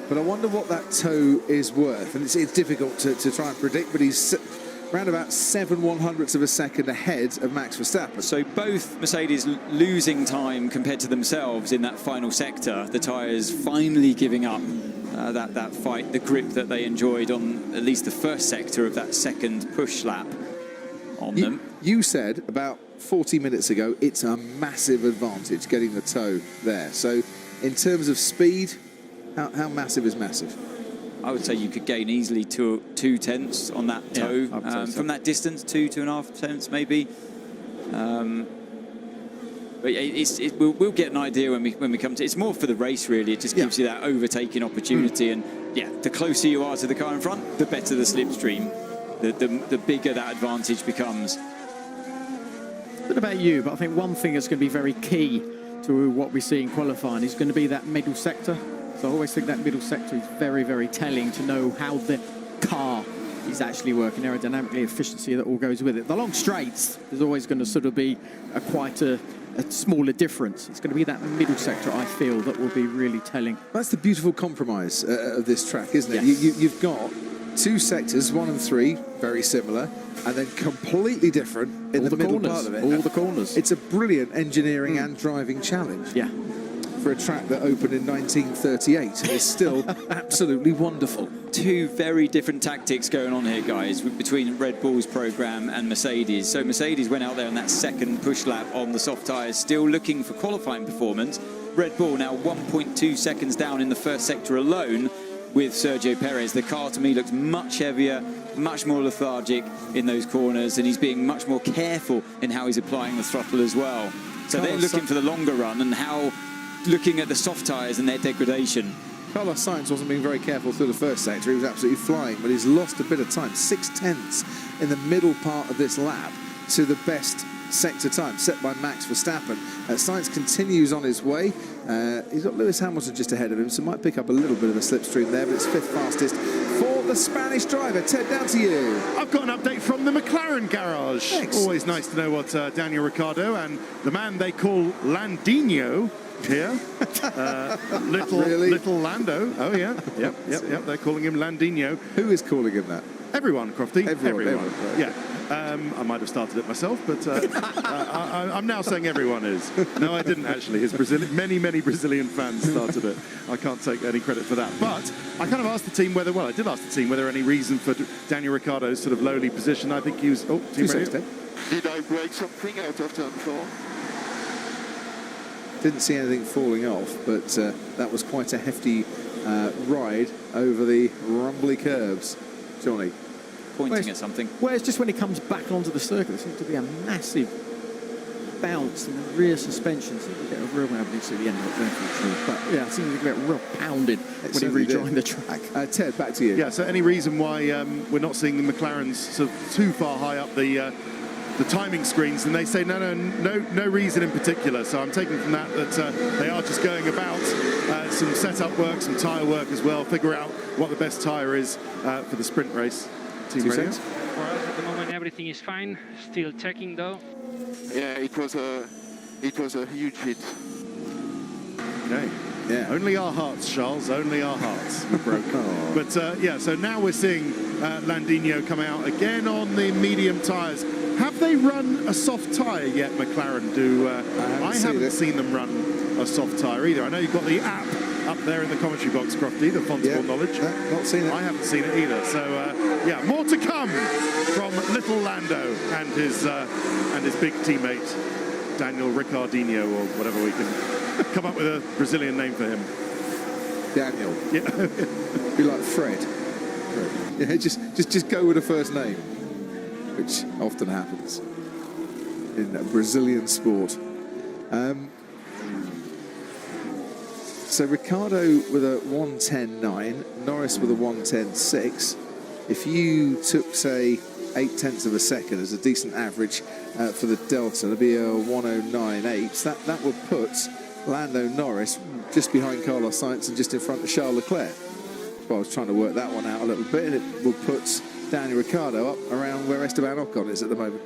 But I wonder what that toe is worth. And it's difficult to try and predict, but he's around about 7/100ths of a second ahead of Max Verstappen. So both Mercedes losing time compared to themselves in that final sector. The tyres finally giving up that fight, the grip that they enjoyed on at least the first sector of that second push lap on them. You said about 40 minutes ago it's a massive advantage getting the toe there. So in terms of speed, how massive is massive? I would say you could gain easily two tenths on that toe. I would say so. From that distance, 2.5 tenths maybe. But we'll get an idea when we come to it. It's more for the race, really. It just gives you that overtaking opportunity. And yeah, the closer you are to the car in front, the better the slipstream. The bigger that advantage becomes. I don't know about you, but I think one thing that's going to be very key to what we see in qualifying is going to be that middle sector. So I always think that middle sector is very, very telling to know how the car is actually working, aerodynamically, efficiency that all goes with it. The long straights, there's always going to sort of be quite a smaller difference. It's going to be that middle sector, I feel, that will be really telling. That's the beautiful compromise of this track, isn't it? Yes. You've got two sectors, 1 and 3, very similar, and then completely different in the middle part of it. All the corners. It's a brilliant engineering and driving challenge. Yeah. For a track that opened in 1938 and is still absolutely wonderful. Two very different tactics going on here, guys, between Red Bull's program and Mercedes. So Mercedes went out there on that second push lap on the soft tyres, still looking for qualifying performance. Red Bull now 1.2 seconds down in the first sector alone with Sergio Perez. The car, to me, looks much heavier, much more lethargic in those corners, and he's being much more careful in how he's applying the throttle as well. So they're looking for the longer run and how, looking at the soft tyres and their degradation. Carlos Sainz wasn't being very careful through the first sector. He was absolutely flying, but he's lost a bit of time. 6 tenths in the middle part of this lap to the best sector time set by Max Verstappen. Sainz continues on his way. He's got Lewis Hamilton just ahead of him, so might pick up a little bit of a slipstream there, but it's 5th fastest for the Spanish driver. Ted, down to you. I've got an update from the McLaren garage. Excellent. Always nice to know what Daniel Ricciardo and the man they call Landinho here, little Lando. Oh yeah, yep. They're calling him Landinho. Who is calling him that? Everyone, Crofty. Everyone. Right. Yeah. I might have started it myself, but I'm now saying everyone is. No, I didn't actually. Many Brazilian fans started it. I can't take any credit for that. But I kind of asked the team whether, I did ask the team whether any reason for Daniel Ricciardo's sort of lowly position. I think he was. Oh, team radio. Did I break something out of turn 4? Didn't see anything falling off, but that was quite a hefty ride over the rumbly curves. Johnny? Pointing at something. Whereas just when he comes back onto the circuit, there seems to be a massive bounce in the rear suspension. Seems to get a real, well, see the end of it going through, but yeah, it seems to get real pounded when he rejoined the track. Ted, back to you. Yeah, so any reason why we're not seeing the McLarens sort of too far high up the timing screens? And they say no reason in particular. So I'm taking from that they are just going about some setup work, some tyre work as well, figure out what the best tyre is for the sprint race. Team radio. For us at the moment everything is fine, still checking though. Yeah, it was a huge hit. Okay. Yeah. Only our hearts, Charles, only our hearts broke. But yeah, so now we're seeing Landinho come out again on the medium tyres. Have they run a soft tyre yet, McLaren? I haven't seen them run a soft tyre either. I know you've got the app up there in the commentary box, Crofty, the Fontable knowledge. Not seen it. I haven't seen it either. So yeah, more to come from little Lando and his big teammate Daniel Ricciardinho, or whatever we can come up with a Brazilian name for him. Daniel. Yeah. Be like Fred. Yeah, just go with a first name, which often happens in Brazilian sport. So Ricciardo with a 1:10.9, Norris with a 1:10.6. If you took, say, 8 tenths of a second as a decent average for the Delta, it'd be a 1:09.8. That will put Lando Norris just behind Carlos Sainz and just in front of Charles Leclerc. Well, I was trying to work that one out a little bit, and it will put Daniel Ricciardo up around where Esteban Ocon is at the moment.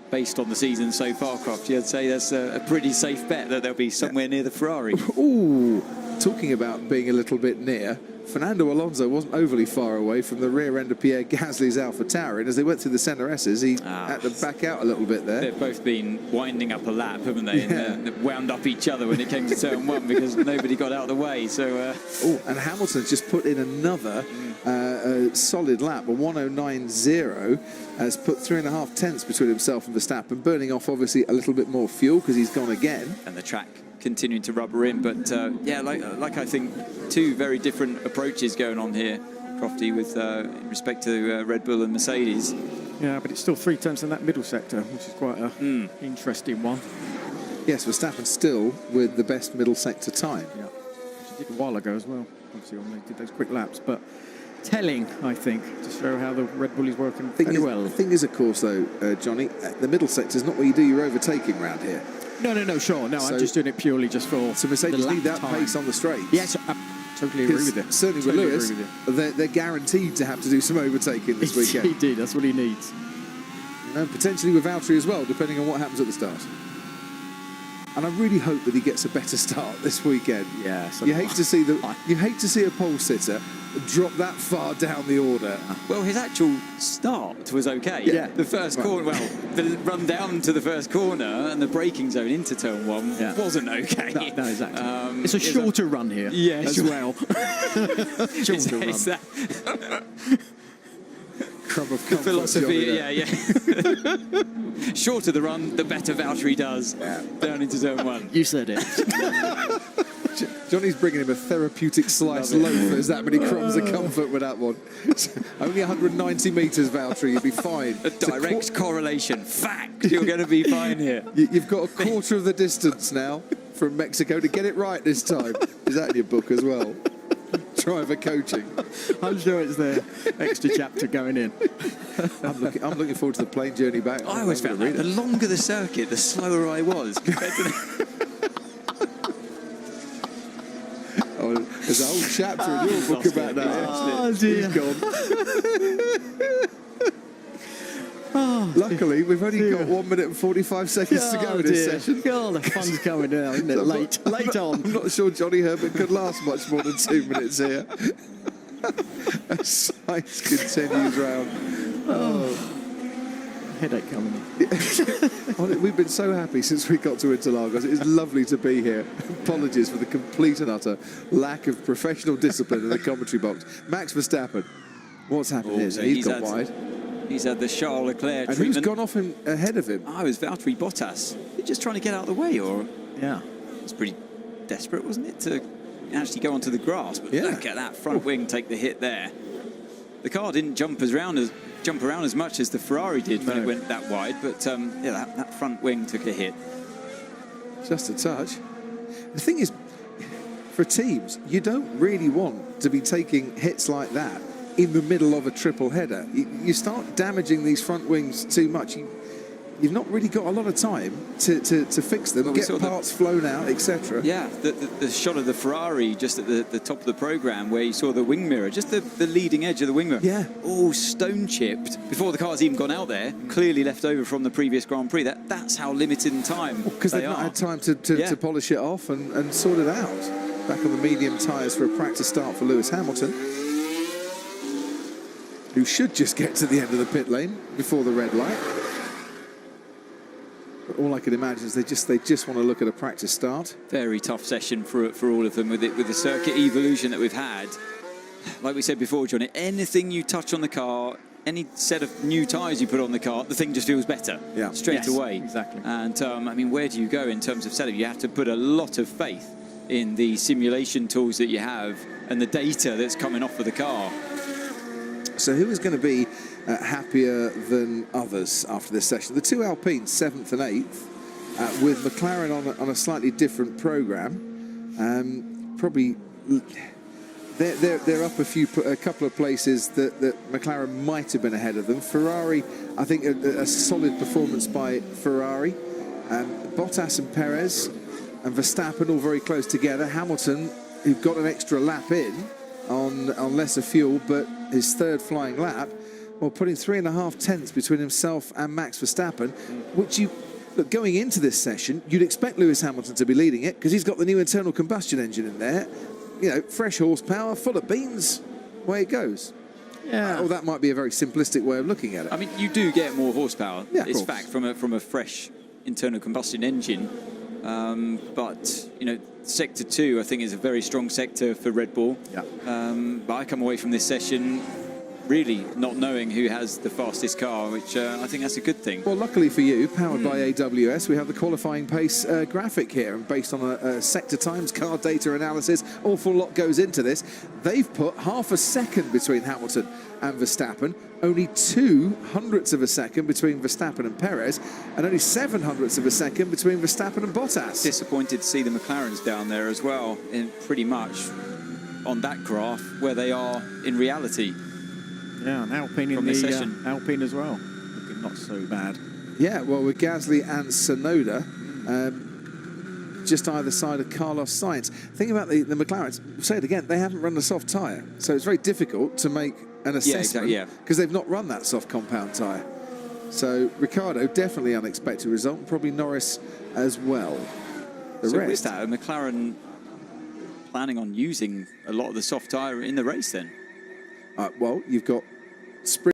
Based on the season so far, Crofty, I'd say that's a pretty safe bet that they'll be somewhere near the Ferrari. Ooh, talking about being a little bit near, Fernando Alonso wasn't overly far away from the rear end of Pierre Gasly's AlphaTauri, and as they went through the centre S's, he had to back out a little bit there. They've both been winding up a lap, haven't they? Yeah. And they wound up each other when it came to turn 1 because nobody got out of the way. So, and Hamilton's just put in another solid lap, a 1:09.0, has put 3.5 tenths between himself and Verstappen, burning off obviously a little bit more fuel because he's gone again. And the track continuing to rubber in. But yeah, like I think two very different approaches going on here, Crofty, with respect to Red Bull and Mercedes. Yeah, but it's still 3 tenths in that middle sector, which is quite an interesting one. Yes, Verstappen still with the best middle sector time. Yeah, which he did a while ago as well. Obviously, when they did those quick laps, but telling, I think, to show how the Red Bull is working very well. The thing is, of course, though, Johnny, the middle sector is not where you do your overtaking round here. No, sure. No, I'm just doing it purely just for so Mercedes the need that time. pace on the straight. Yes, I totally agree with you. Certainly totally with Lewis, they're guaranteed to have to do some overtaking this weekend. Indeed, that's what he needs. And potentially with Valtteri as well, depending on what happens at the start. And I really hope that he gets a better start this weekend. Yeah, you hate to see a pole sitter drop that far down the order. Well, his actual start was okay. Yeah. The first corner, well, the run down to the first corner and the braking zone into turn 1 wasn't okay. No, exactly. It's a shorter run here as well. Shorter run. Crumb of the philosophy, shorter the run, the better Valtteri does down into turn 1. You said it. Johnny's bringing him a therapeutic slice loaf. There's that many crumbs of comfort with that one. Only 190 metres, Valtteri, you'll be fine. A direct correlation. Fact, you're going to be fine here. You've got a quarter of the distance now from Mexico to get it right this time. Is that in your book as well? Driver coaching. I'm sure it's the extra chapter going in. I'm looking forward to the plane journey back. I always found that the longer the circuit, the slower I was compared to there's a whole chapter in your book about that. Oh, dear. He's gone. Luckily, we've only got 1 minute and 45 seconds to go in this session. God, the fun's coming now, isn't it? Late on. I'm not sure Johnny Herbert could last much more than 2 minutes here. As science continues round. Headache coming in. We've been so happy since we got to Interlagos. It is lovely to be here. Apologies for the complete and utter lack of professional discipline in the commentary box. Max Verstappen, what's happened here? He's gone wide. He's had the Charles Leclerc and treatment. Who's gone off him ahead of him? It was Valtteri Bottas. He's just trying to get out of the way, or yeah, it's pretty desperate, wasn't it, to actually go onto the grass? But look at that front wing take the hit there. The car didn't jump around as much as the Ferrari did when it went that wide, but that front wing took a hit. Just a touch. The thing is, for teams, you don't really want to be taking hits like that in the middle of a triple header. You start damaging these front wings too much. You've not really got a lot of time to fix them, get parts flown out, etc. Yeah, the shot of the Ferrari just at the top of the programme where you saw the wing mirror, just the leading edge of the wing mirror. Yeah. All stone chipped before the car's even gone out there, clearly left over from the previous Grand Prix. That's how limited in time because they've not had time to polish it off and sort it out. Back on the medium tyres for a practice start for Lewis Hamilton, who should just get to the end of the pit lane before the red light. But all I can imagine is they just want to look at a practice start. Very tough session for all of them with the circuit evolution that we've had. Like we said before, Johnny, anything you touch on the car, any set of new tyres you put on the car, the thing just feels better straight away. Exactly. And I mean, where do you go in terms of setup? You have to put a lot of faith in the simulation tools that you have and the data that's coming off of the car. So who is going to be happier than others after this session? The two Alpines, 7th and 8th, with McLaren on a slightly different programme. Probably they're up a couple of places that McLaren might have been ahead of them. Ferrari, I think a solid performance by Ferrari. Bottas and Perez and Verstappen all very close together. Hamilton, who got an extra lap in on lesser fuel, but his third flying lap, putting 3.5 tenths between himself and Max Verstappen, which going into this session, you'd expect Lewis Hamilton to be leading it because he's got the new internal combustion engine in there. Fresh horsepower, full of beans, away it goes. Yeah. That might be a very simplistic way of looking at it. I mean, you do get more horsepower. Yeah, it's fact from a fresh internal combustion engine. But sector 2, I think, is a very strong sector for Red Bull. Yeah. But I come away from this session really not knowing who has the fastest car, which I think that's a good thing. Well, luckily for you, powered by AWS, we have the qualifying pace graphic here, and based on a sector times, car data analysis, awful lot goes into this. They've put half a second between Hamilton and Verstappen, only 0.02 of a second between Verstappen and Perez, and only 0.07 of a second between Verstappen and Bottas. Disappointed to see the McLarens down there as well, in pretty much on that graph where they are in reality. Yeah, and Alpine in the Alpine as well, looking not so bad. Yeah, well, with Gasly and Tsunoda just either side of Carlos Sainz. Think about the McLarens. Say it again, they haven't run a soft tyre, so it's very difficult to make an assessment because they've not run that soft compound tyre. So Ricciardo, definitely unexpected result, probably Norris as well. So with that, McLaren planning on using a lot of the soft tyre in the race then? Well, you've got sprint.